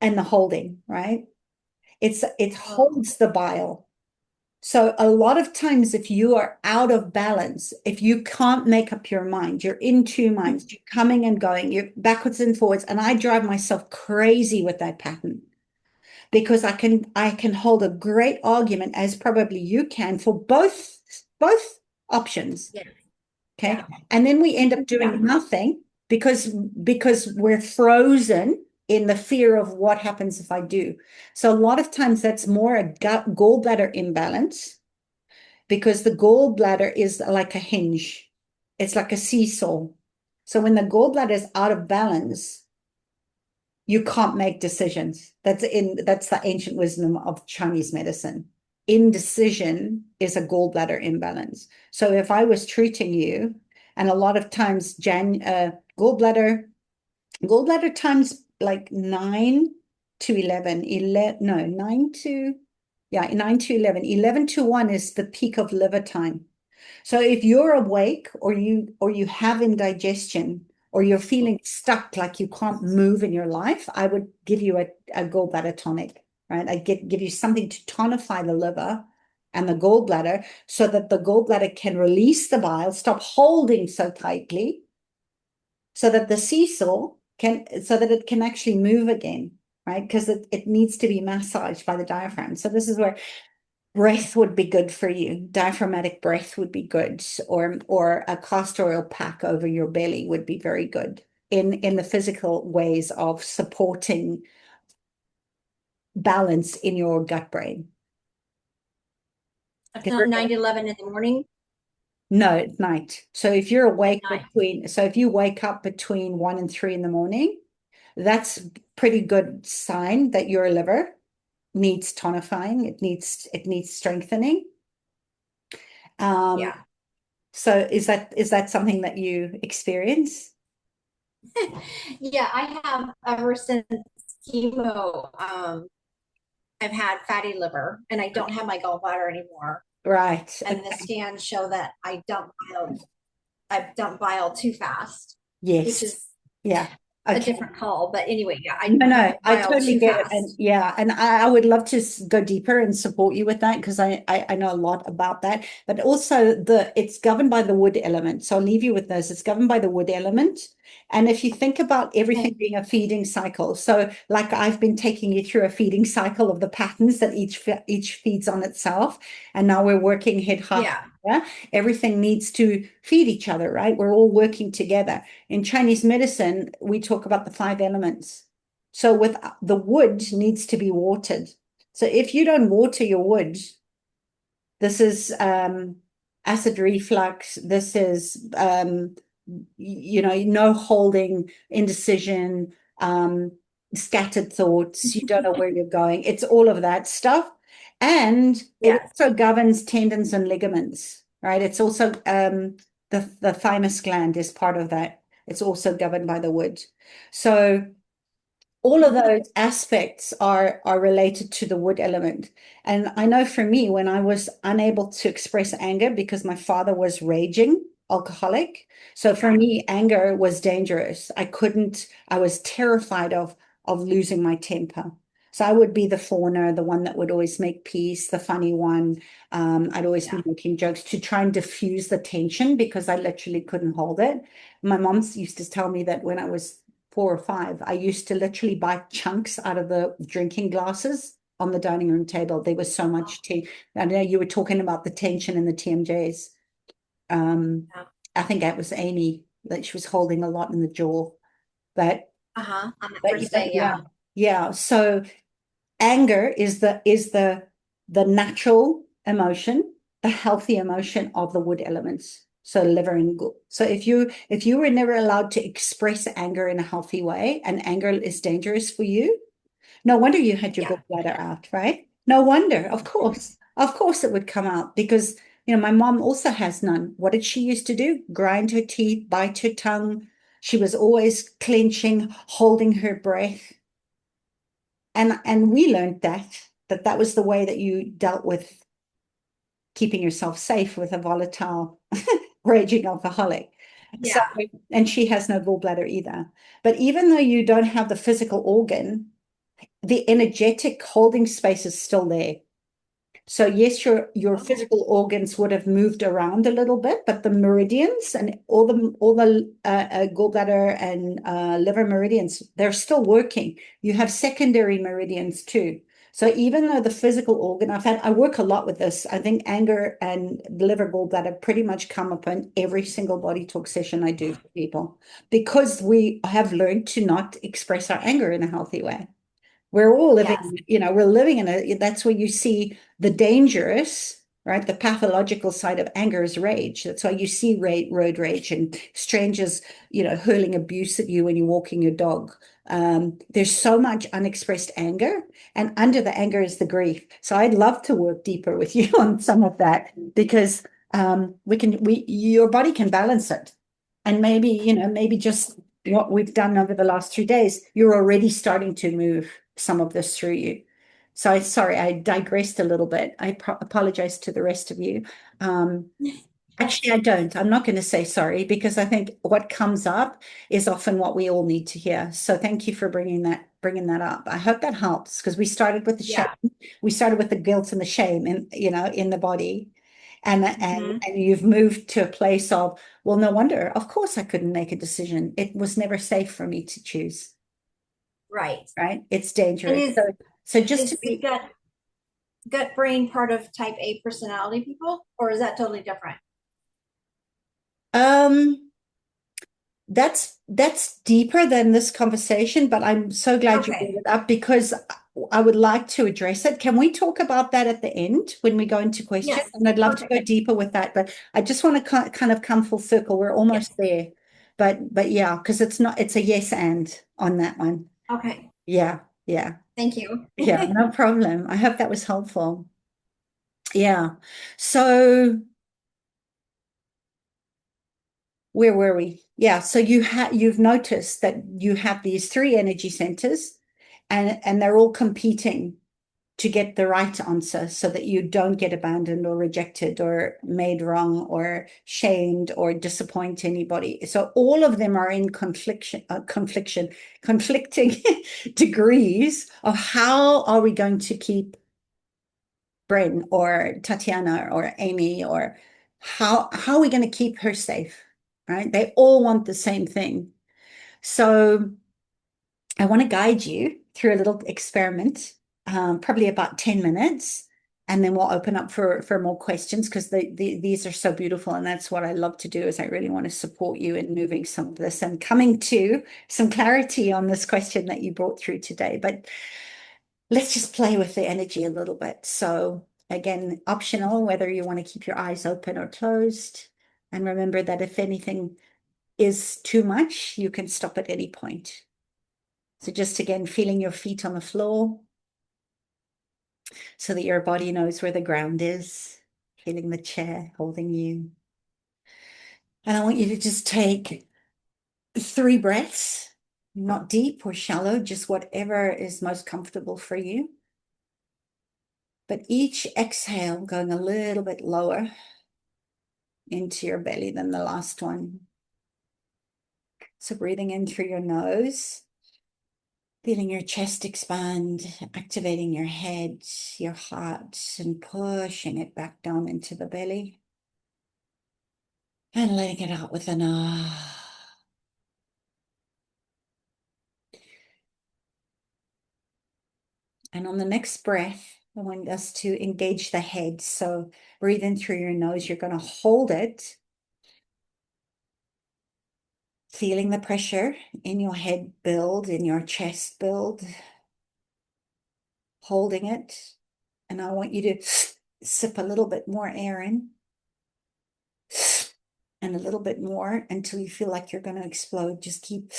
and the holding, right? It holds the bile. So a lot of times, if you are out of balance, if you can't make up your mind, you're in two minds, you're coming and going, you're backwards and forwards, and I drive myself crazy with that pattern because I can hold a great argument, as probably you can, for both options. Yeah. Okay. Yeah. And then we end up doing nothing because we're frozen in the fear of what happens if I do. So a lot of times that's more a gallbladder imbalance because the gallbladder is like a hinge. It's like a seesaw. So when the gallbladder is out of balance, you can't make decisions. That's the ancient wisdom of Chinese medicine. Indecision is a gallbladder imbalance. So if I was treating you, and a lot of times gallbladder times like 9 to 11, 11 no 9 to yeah 9 to 11, 11 to 1 is the peak of liver time. So if you're awake or you have indigestion or you're feeling stuck like you can't move in your life, I would give you a gallbladder tonic, right? I give you something to tonify the liver and the gallbladder so that the gallbladder can release the bile, stop holding so tightly, so that the seesaw so that it can actually move again, right? Because it needs to be massaged by the diaphragm. So this is where breath would be good for you. Diaphragmatic breath would be good, or a castor oil pack over your belly would be very good in the physical ways of supporting balance in your gut brain. It's not 9 to 11 in the morning. No, at night. So if you're awake Night. if you wake up between 1 and 3 in the morning, that's pretty good sign that your liver needs tonifying. It needs strengthening. Yeah. So is that something that you experience? Yeah, I have ever since chemo. I've had fatty liver and I don't have my gallbladder anymore. Right. And the Okay. scans show that I dump bile too fast, which Yes. is Yeah. a Okay. different call. But anyway, yeah, I No, no, dump I bile totally too get it. And fast. yeah, and I would love to go deeper and support you with that because I know a lot about that. But also it's governed by the wood element. So I'll leave you with this. It's governed by the wood element. And if you think about everything Okay. being a feeding cycle, so like I've been taking you through a feeding cycle of the patterns that each feeds on itself, and now we're working head half. Yeah. Yeah, everything needs to feed each other, right? We're all working together. In Chinese medicine, we talk about the five elements. So with the wood needs to be watered. So if you don't water your wood, this is acid reflux. This is no holding, indecision, scattered thoughts. You don't know where you're going. It's all of that stuff, and it Yes. also governs tendons and ligaments. Right. It's also the thymus gland is part of that. It's also governed by the wood. So all of those aspects are related to the wood element. And I know for me, when I was unable to express anger because my father was raging alcoholic, so for me, anger was dangerous. I was terrified of losing my temper. So I would be the fawner, the one that would always make peace, the funny one. I'd always be Yeah. making jokes to try and diffuse the tension because I literally couldn't hold it. My mom used to tell me that when I was 4 or 5, I used to literally buy chunks out of the drinking glasses on the dining room table. There was so much tea. I know you were talking about the tension in the TMJs. Yeah. I think that was Amy that she was holding a lot in the jaw. But Uh-huh. On the but first day, yeah, yeah. yeah. So anger is the natural emotion, the healthy emotion of the wood elements. So liver and so if you were never allowed to express anger in a healthy way, and anger is dangerous for you, no wonder you had your Yeah. gallbladder out, right? No wonder, of course. Of course it would come out because, my mom also has none. What did she used to do? Grind her teeth, bite her tongue. She was always clenching, holding her breath. And we learned that was the way that you dealt with keeping yourself safe with a volatile, raging alcoholic. So, Yeah. and she has no gallbladder either. But even though you don't have the physical organ, the energetic holding space is still there. So yes, your Oh, physical organs would have moved around a little bit, but the meridians and all the gallbladder and liver meridians, they're still working. You have secondary meridians too. So even though the physical organ, I work a lot with this. I think anger and the liver gallbladder pretty much come up in every single body talk session I do for people because we have learned to not express our anger in a healthy way. We're all yes. living, we're living that's where you see the dangerous, right? The pathological side of anger is rage. That's why you see road rage and strangers, hurling abuse at you when you're walking your dog. There's so much unexpressed anger, and under the anger is the grief. So I'd love to work deeper with you on some of that because your body can balance it. And maybe just what we've done over the last 3 days, you're already starting to move some of this through you. So sorry, I digressed a little bit. I apologize to the rest of you. Um, Actually, I don't. I'm not going to say sorry because I think what comes up is often what we all need to hear. So thank you for bringing that up. I hope that helps because we started with the shame. Yeah. We started with the guilt and the shame in the body. And Hmm. and you've moved to a place of, well, no wonder. Of course I couldn't make a decision. It was never safe for me to choose, Right. right? It's And dangerous. is So just to is be gut brain part of type A personality people, or is that totally different? um that's deeper than this conversation, but I'm so glad you brought Okay. it up because I would like to address it. Can we talk about that at the end when we go into questions? Yes. And I'd love to Perfect. go deeper with that, but I just want to kind of come full circle. We're Yes. almost there. But yeah, because it's a yes and on that one. Okay. Yeah, yeah, Thank you. yeah, no problem. I hope that was helpful. Yeah. So where were we? Yeah, so you've noticed that you have these three energy centers and they're all competing to get the right answer so that you don't get abandoned or rejected or made wrong or shamed or disappoint anybody. So all of them are in conflicting degrees of how are we going to keep Bren or Tatiana or Amy, or how are we going to keep her safe, right? They all want the same thing. So I want to guide you through a little experiment, probably about 10 minutes, and then we'll open up for more questions because these are so beautiful. And that's what I love to do is I really want to support you in moving some of this and coming to some clarity on this question that you brought through today. But let's just play with the energy a little bit. So again, optional, whether you want to keep your eyes open or closed. And remember that if anything is too much, you can stop at any point. So just again, feeling your feet on the floor so that your body knows where the ground is, feeling the chair holding you. And I want you to just take 3 breaths, not deep or shallow, just whatever is most comfortable for you. But each exhale going a little bit lower into your belly than the last one. So breathing in through your nose, feeling your chest expand, activating your head, your heart, and pushing it back down into the belly. And letting it out with an ah. And on the next breath, I want us to engage the head. So breathe in through your nose. You're going to hold it, feeling the pressure in your head build, in your chest build, holding it. And I want you to sip a little bit more air in and a little bit more until you feel like you're going to explode. Just keep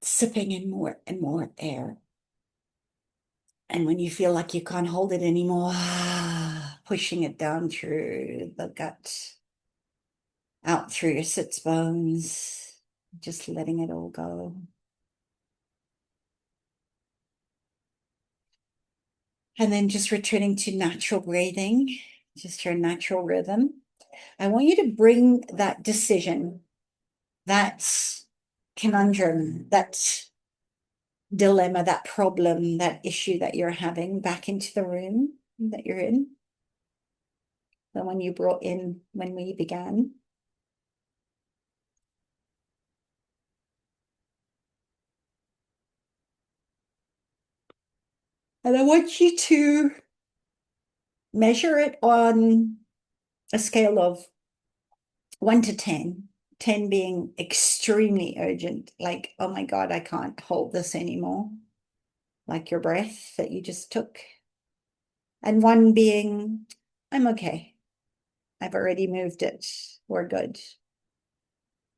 sipping in more and more air. And when you feel like you can't hold it anymore, pushing it down through the gut, out through your sits bones, just letting it all go. And then just returning to natural breathing, just your natural rhythm. I want you to bring that decision, that conundrum, that dilemma, that problem, that issue that you're having back into the room that you're in, the one you brought in when we began. And I want you to measure it on a scale of 1 to 10, 10 being extremely urgent, like, oh my God, I can't hold this anymore, like your breath that you just took. And 1 being, I'm okay. I've already moved it. We're good.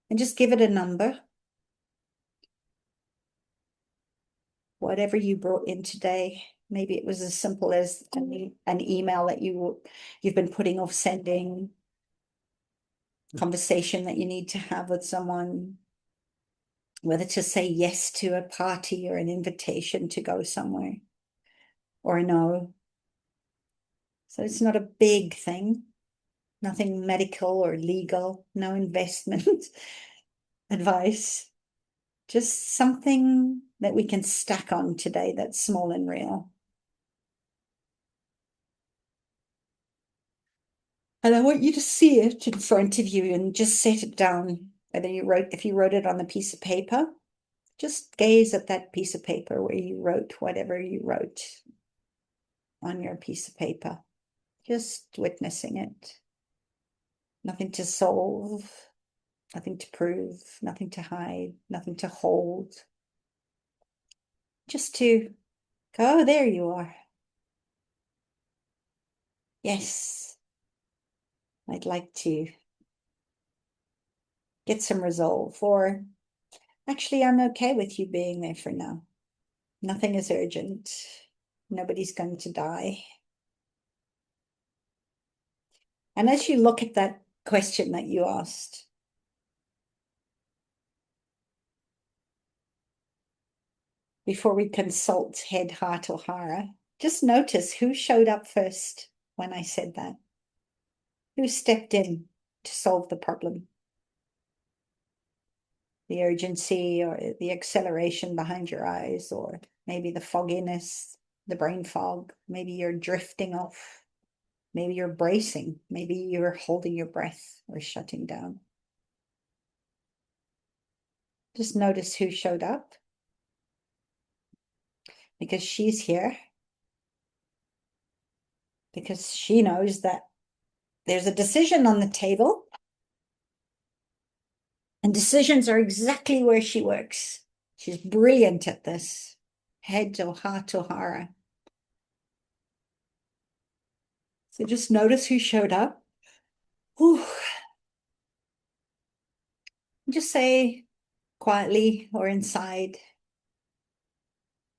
And just give it a number. Whatever you brought in today, maybe it was as simple as an email that you've been putting off sending, conversation that you need to have with someone, whether to say yes to a party or an invitation to go somewhere or a no. So it's not a big thing, nothing medical or legal, no investment advice, just something that we can stack on today that's small and real. And I want you to see it in front of you and just set it down. Whether if you wrote it on a piece of paper, just gaze at that piece of paper where you wrote whatever you wrote on your piece of paper, just witnessing it. Nothing to solve, nothing to prove, nothing to hide, nothing to hold. Just to go, oh, there you are. Yes, I'd like to get some resolve, or actually, I'm okay with you being there for now. Nothing is urgent. Nobody's going to die. And as you look at that question that you asked, before we consult head, heart, or Hara, just notice who showed up first when I said that. Who stepped in to solve the problem? The urgency or the acceleration behind your eyes, or maybe the fogginess, the brain fog. Maybe you're drifting off. Maybe you're bracing. Maybe you're holding your breath or shutting down. Just notice who showed up, because she's here, because she knows that there's a decision on the table, and decisions are exactly where she works. She's brilliant at this. Head to heart to Hara. So just notice who showed up. Whew. Just say quietly or inside,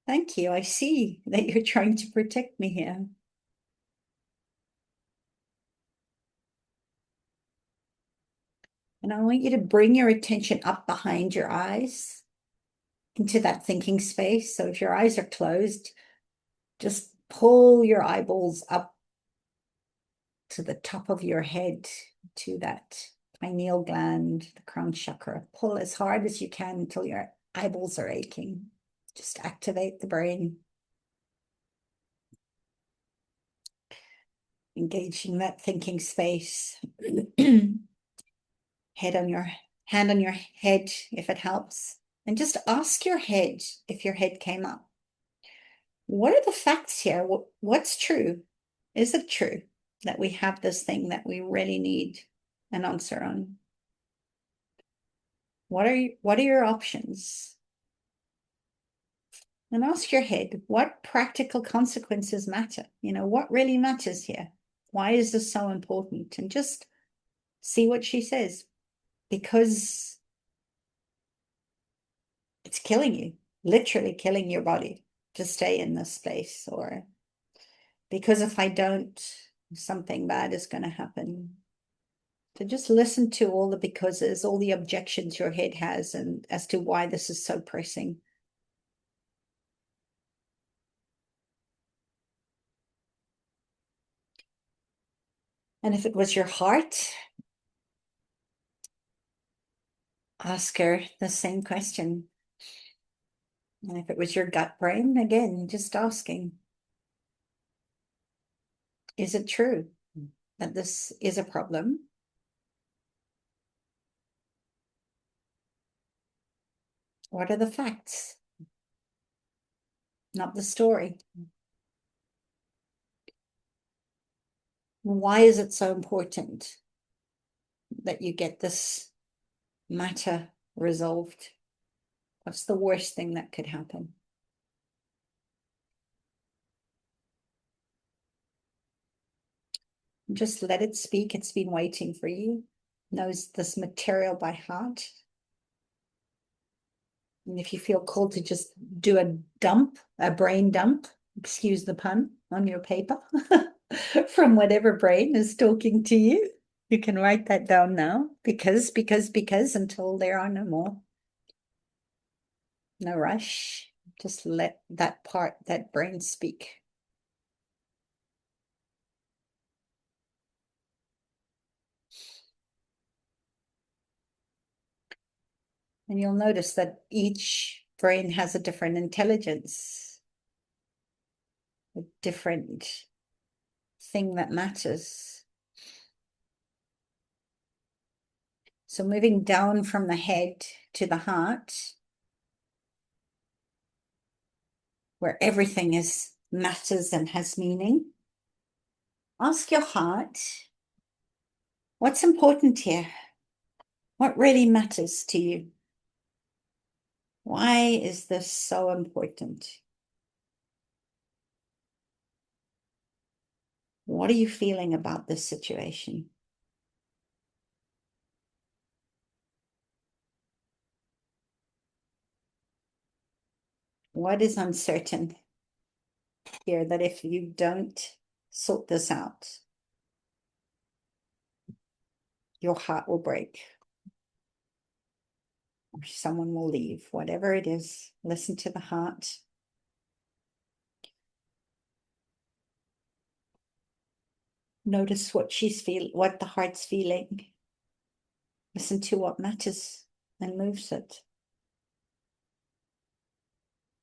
thank you. I see that you're trying to protect me here. And I want you to bring your attention up behind your eyes into that thinking space. So if your eyes are closed, just pull your eyeballs up to the top of your head, to that pineal gland, the crown chakra. Pull as hard as you can until your eyeballs are aching. Just activate the brain. Engaging that thinking space. Hand on your head if it helps. And just ask your head if your head came up. What are the facts here? What's true? Is it true that we have this thing that we really need an answer on? What are your options? And ask your head, what practical consequences matter? What really matters here? Why is this so important? And just see what she says, because it's killing you, literally killing your body to stay in this place, or because if I don't, something bad is going to happen. So just listen to all the becauses, all the objections your head has, and as to why this is so pressing. And if it was your heart, ask her the same question. And if it was your gut brain, again, just asking, is it true that this is a problem? What are the facts? Not the story. Why is it so important that you get this matter resolved? What's the worst thing that could happen? Just let it speak. It's been waiting for you. Knows this material by heart. And if you feel called to just do a dump, a brain dump, excuse the pun, on your paper from whatever brain is talking to you, you can write that down now, because until there are no more. No rush. Just let that part, that brain speak. And you'll notice that each brain has a different intelligence, a different thing that matters. So moving down from the head to the heart, where everything is matters and has meaning. Ask your heart, what's important here? What really matters to you? Why is this so important? What are you feeling about this situation? What is uncertain here that if you don't sort this out, your heart will break, or someone will leave? Whatever it is, listen to the heart. Notice what what the heart's feeling. Listen to what matters and moves it.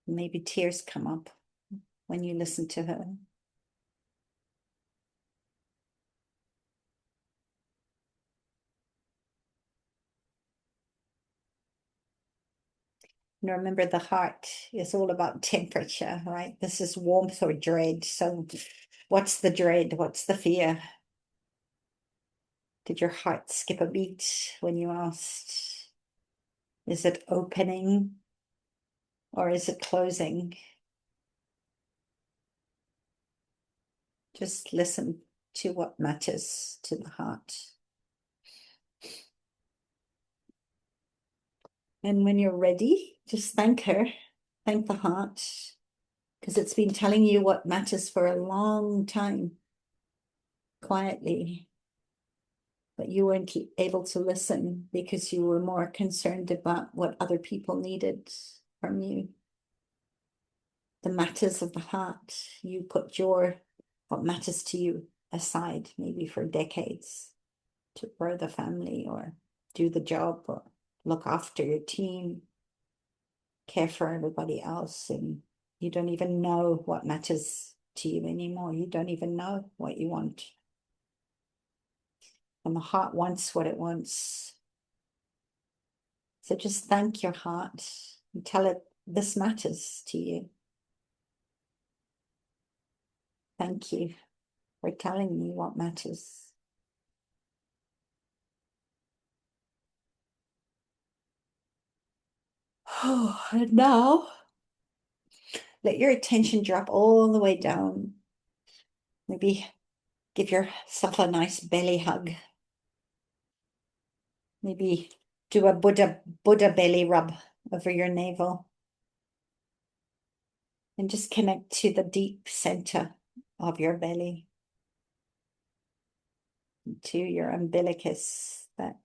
Maybe tears come up when you listen to her. And remember, the heart is all about temperature, right? This is warmth or dread. So what's the dread? What's the fear? Did your heart skip a beat when you asked? Is it opening or is it closing? Just listen to what matters to the heart. And when you're ready, just thank her, thank the heart, because it's been telling you what matters for a long time, quietly. But you weren't able to listen because you were more concerned about what other people needed from you. The matters of the heart, you put what matters to you aside, maybe for decades, to grow the family or do the job or look after your team, care for everybody else, and you don't even know what matters to you anymore. You don't even know what you want. And the heart wants what it wants. So just thank your heart and tell it this matters to you. Thank you for telling me what matters. Oh, and now let your attention drop all the way down. Maybe Give yourself a nice belly hug. Maybe do a Buddha belly rub over your navel. And just connect to the deep center of your belly, to your umbilicus that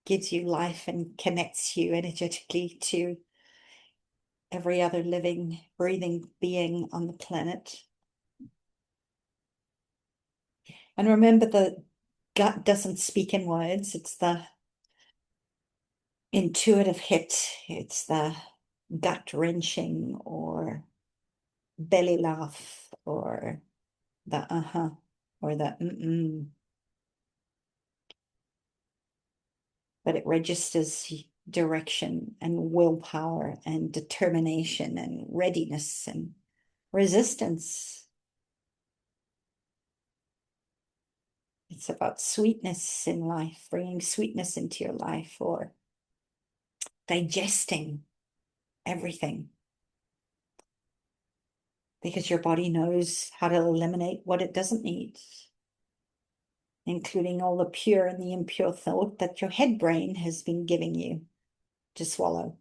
gives you life and connects you energetically to every other living, breathing being on the planet. And remember, the gut doesn't speak in words. It's the intuitive hit. It's the gut wrenching or belly laugh or the uh-huh or the mm-mm. But it registers direction and willpower and determination and readiness and resistance. It's about sweetness in life, bringing sweetness into your life, or digesting everything, because your body knows how to eliminate what it doesn't need, including all the pure and the impure thought that your head brain has been giving you to swallow.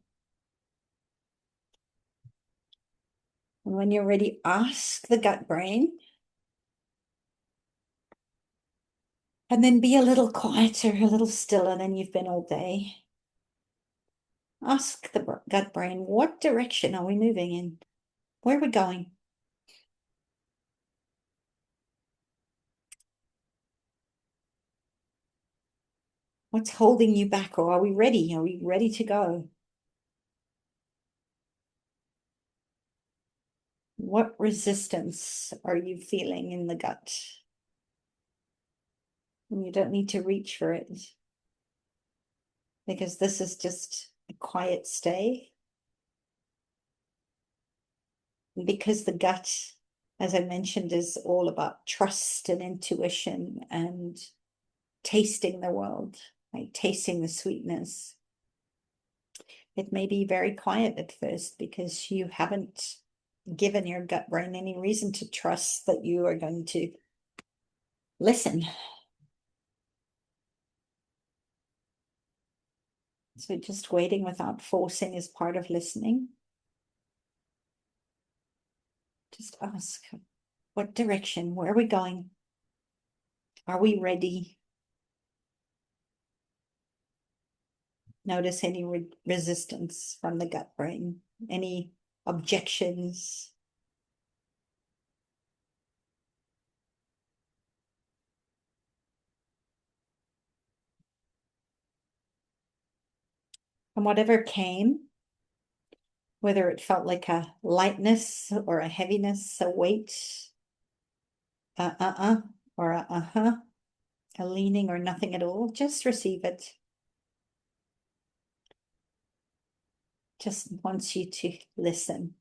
And when you're ready, ask the gut brain, and then be a little quieter, a little stiller than you've been all day. Ask the gut brain, what direction are we moving in? Where are we going? What's holding you back? Or are we ready? Are we ready to go? What resistance are you feeling in the gut? And you don't need to reach for it, because this is just a quiet stay. Because the gut, as I mentioned, is all about trust and intuition and tasting the world, like tasting the sweetness. It may be very quiet at first because you haven't given your gut brain any reason to trust that you are going to listen. So just waiting without forcing is part of listening. Just ask, what direction? Where are we going? Are we ready? Notice any resistance from the gut brain, any objections. And whatever came, whether it felt like a lightness or a heaviness, a weight, or a uh-huh, a leaning or nothing at all, just receive it. Just wants you to listen.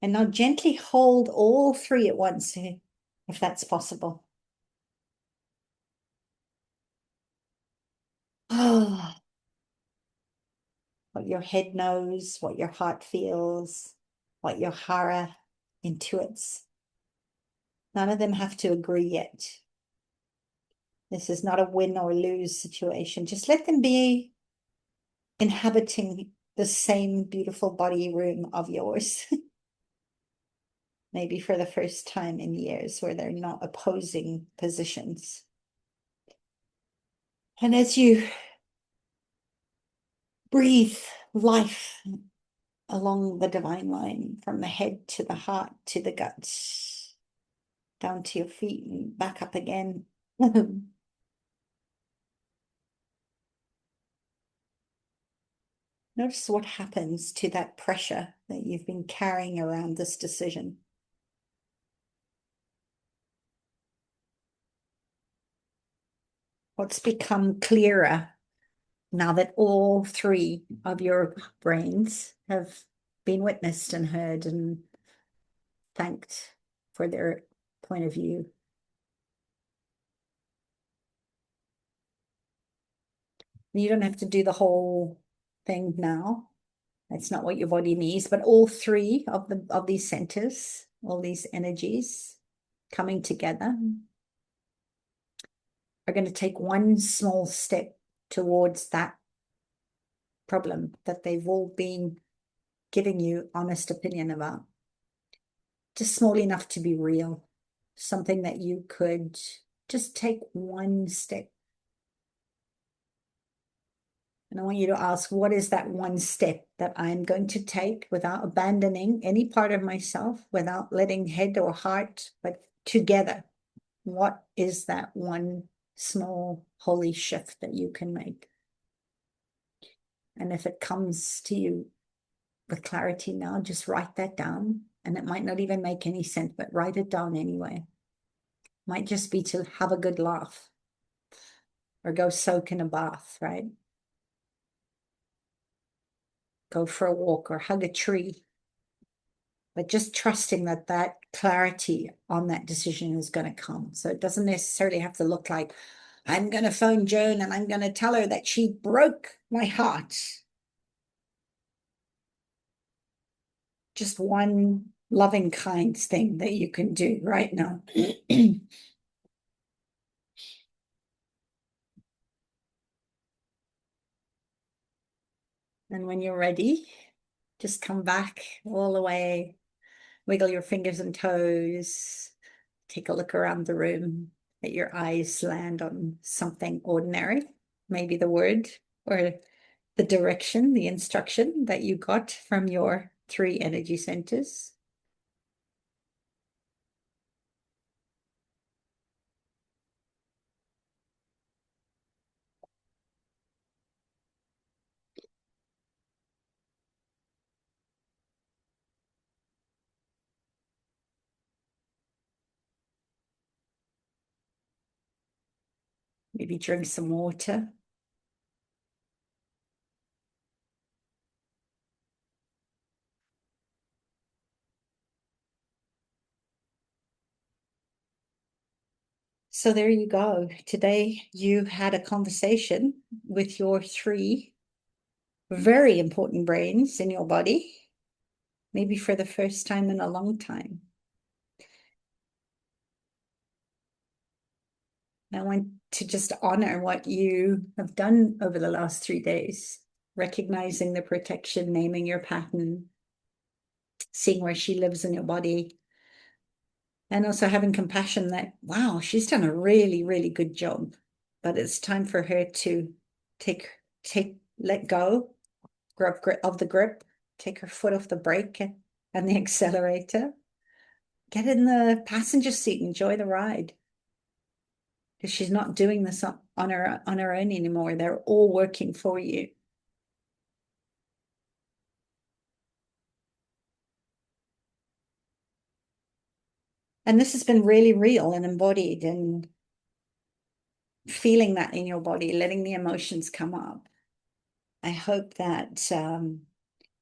And now gently hold all three at once, if that's possible. Oh, what your head knows, what your heart feels, what your Hara intuits. None of them have to agree yet. This is not a win or lose situation. Just let them be inhabiting the same beautiful body room of yours. Maybe for the first time in years, where they're not opposing positions. And as you breathe life along the divine line, from the head to the heart to the gut, down to your feet and back up again. Notice what happens to that pressure that you've been carrying around this decision. What's become clearer now that all three of your brains have been witnessed and heard and thanked for their point of view? You don't have to do the whole thing now. That's not what your body needs, but all three of these centers, all these energies, coming together are going to take one small step towards that problem that they've all been giving you honest opinion about. Just small enough to be real, something that you could just take one step. And I want you to ask, what is that one step that I'm going to take without abandoning any part of myself, without letting head or heart, but together? What is that one small holy shift that you can make? And if it comes to you with clarity now, just write that down. And it might not even make any sense, but write it down anyway. Might just be to have a good laugh or go soak in a bath, right? Go for a walk or hug a tree. But just trusting that that clarity on that decision is going to come. So it doesn't necessarily have to look like, I'm going to phone Joan and I'm going to tell her that she broke my heart. Just one loving, kind thing that you can do right now. And when you're ready, just come back all the way, wiggle your fingers and toes, take a look around the room, let your eyes land on something ordinary, maybe the word or the direction, the instruction that you got from your 3 energy centers. Maybe drink some water. So there you go. Today you had a conversation with your 3 very important brains in your body, maybe for the first time in a long time. I want to just honor what you have done over the last 3 days, recognizing the protection, naming your pattern, seeing where she lives in your body, and also having compassion that, wow, she's done a really, really good job. But it's time for her to let go of the grip, take her foot off the brake and the accelerator, get in the passenger seat, enjoy the ride. Because she's not doing this on her own anymore. They're all working for you. And this has been really real and embodied, and feeling that in your body, letting the emotions come up. I hope that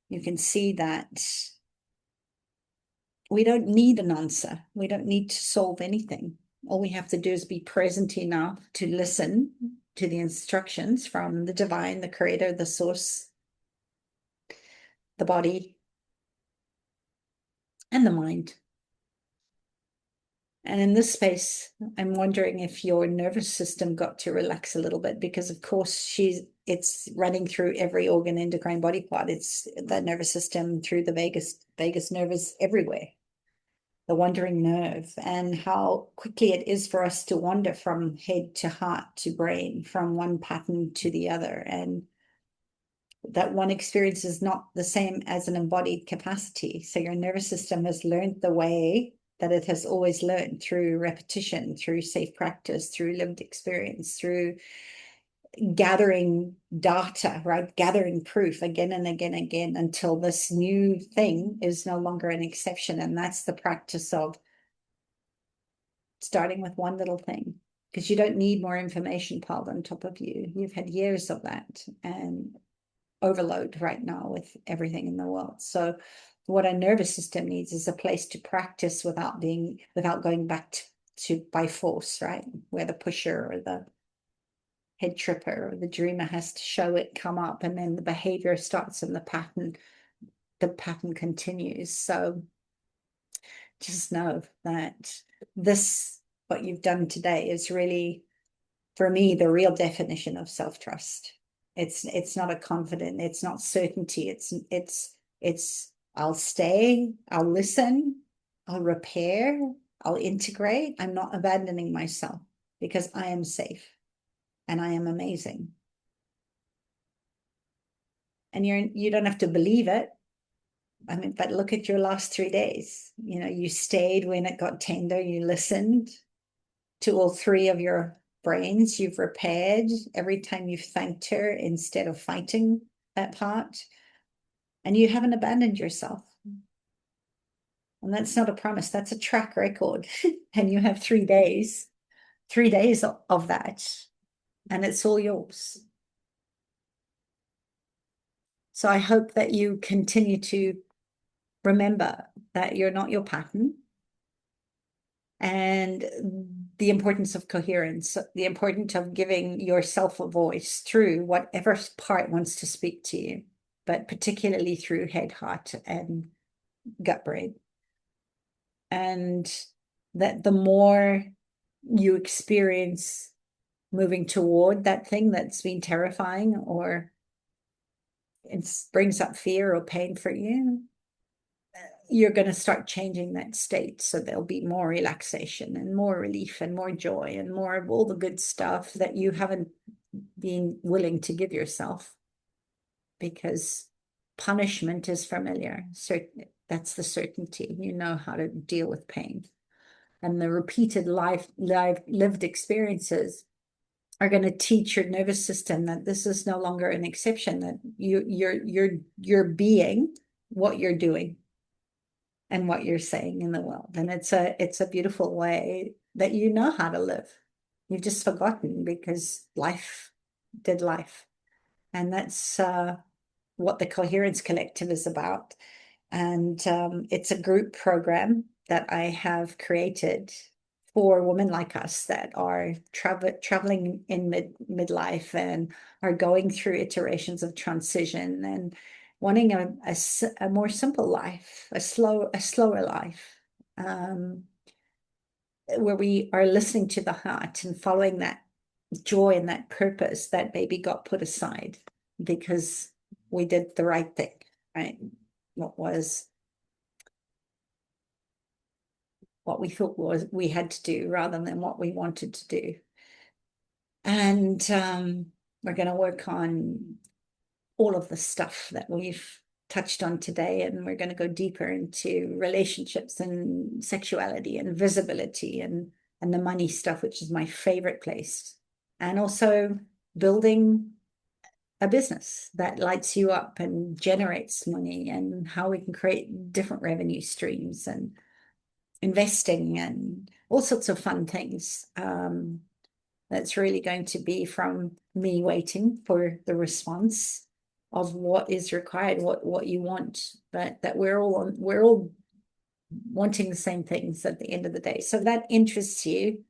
you can see that we don't need an answer. We don't need to solve anything. All we have to do is be present enough to listen to the instructions from the divine, the creator, the source, the body, and the mind. And in this space, I'm wondering if your nervous system got to relax a little bit, because of course it's running through every organ, endocrine, body part. It's the nervous system through the vagus nerve is everywhere. The wandering nerve, and how quickly it is for us to wander from head to heart to brain, from one pattern to the other. And that one experience is not the same as an embodied capacity. So your nervous system has learned the way that it has always learned, through repetition, through safe practice, through lived experience, through gathering data, right? Gathering proof again and again and again, until this new thing is no longer an exception. And that's the practice of starting with one little thing, because you don't need more information piled on top of you. You've had years of that and overload right now with everything in the world. So what our nervous system needs is a place to practice without going back to by force, right? Where the pusher or the head tripper or the dreamer has to show it come up, and then the behavior starts and the pattern continues. So just know that this, what you've done today, is really, for me, the real definition of self-trust. It's not a confident, it's not certainty, it's I'll stay, I'll listen, I'll repair, I'll integrate. I'm not abandoning myself because I am safe and I am amazing. And you don't have to believe it. I mean, but look at your last 3 days. You know, you stayed when it got tender, you listened to all three of your brains, you've repaired every time you've thanked her instead of fighting that part. And you haven't abandoned yourself. And that's not a promise, that's a track record. And you have 3 days of that, and it's all yours. So I hope that you continue to remember that you're not your pattern, and the importance of coherence, the importance of giving yourself a voice through whatever part wants to speak to you, but particularly through head, heart, and gut brain. And that the more you experience moving toward that thing that's been terrifying, or it brings up fear or pain for you, you're going to start changing that state. So there'll be more relaxation and more relief and more joy and more of all the good stuff that you haven't been willing to give yourself, because punishment is familiar. That's the certainty. You know how to deal with pain. And the repeated lived experiences are going to teach your nervous system that this is no longer an exception, that you're being what you're doing and what you're saying in the world. And it's a beautiful way that you know how to live. You've just forgotten because life did life. And that's what the Coherence Collective is about. And it's a group program that I have created for women like us that are traveling in midlife and are going through iterations of transition and wanting a more simple life, a slower life, where we are listening to the heart and following that joy and that purpose that maybe got put aside because we did the right thing, right? What we thought was we had to do rather than what we wanted to do. And we're going to work on all of the stuff that we've touched on today, and we're going to go deeper into relationships and sexuality and visibility and the money stuff, which is my favorite place, and also building a business that lights you up and generates money, and how we can create different revenue streams and investing and all sorts of fun things. That's really going to be from me waiting for the response of what is required, what you want, but that we're all wanting the same things at the end of the day. So that interests you.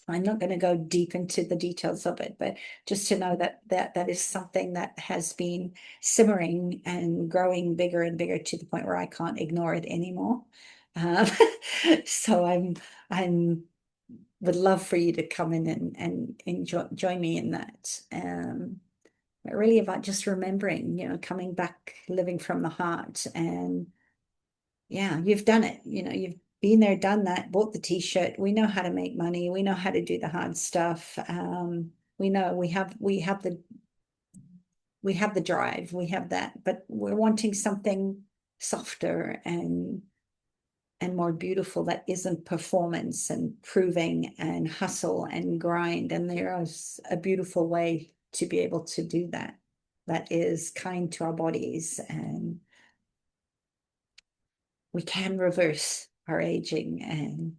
I'm not going to go deep into the details of it, but just to know that is something that has been simmering and growing bigger and bigger to the point where I can't ignore it anymore. Um, so I'm would love for you to come in and join me in that. But really about just remembering, coming back, living from the heart. And yeah, you've done it. You've been there, done that, bought the t-shirt. We know how to make money. We know how to do the hard stuff. We know we have the drive, we have that, but we're wanting something softer and more beautiful that isn't performance and proving and hustle and grind. And there is a beautiful way to be able to do that is kind to our bodies, and we can reverse our aging,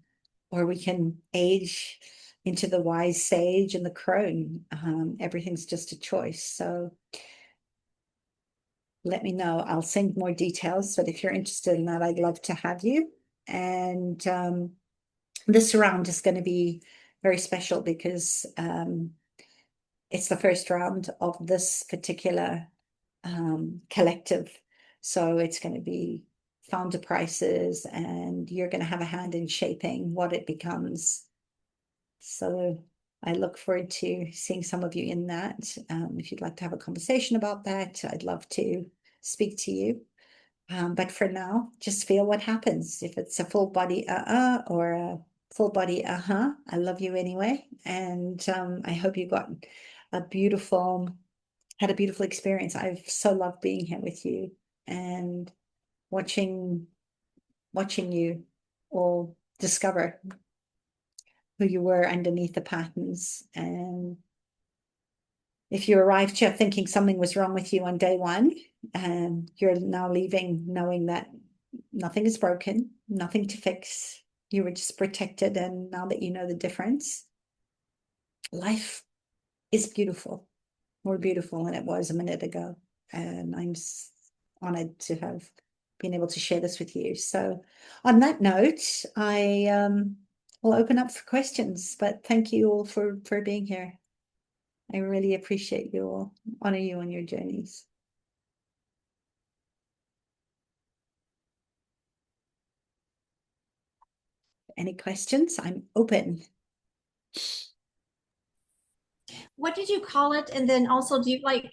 or we can age into the wise sage and the crone. Everything's just a choice. So let me know. I'll send more details, but if you're interested in that, I'd love to have you. And this round is going to be very special because it's the first round of this particular collective. So it's going to be founder prices, and you're going to have a hand in shaping what it becomes. So I look forward to seeing some of you in that. If you'd like to have a conversation about that, I'd love to speak to you. But for now, just feel what happens. If it's a full body or a full body I love you anyway. And I hope you got a had a beautiful experience. I've so loved being here with you and watching you all discover who you were underneath the patterns. And if you arrived here thinking something was wrong with you on day one, you're now leaving knowing that nothing is broken, nothing to fix. You were just protected. And now that you know the difference, life is beautiful, more beautiful than it was a minute ago. And I'm honored to have been able to share this with you. So on that note, I will open up for questions, but thank you all for being here. I really appreciate you all, honor you on your journeys. Any questions? I'm open. What did you call it? And then also, do you like,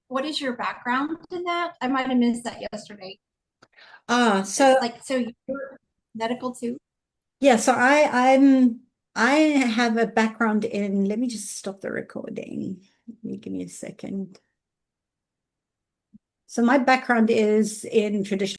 what is your background in that? I might have missed that yesterday. So Like, so you're medical too? yeah, so I have a background in, let me just stop the recording. Give me a second. So my background is in traditional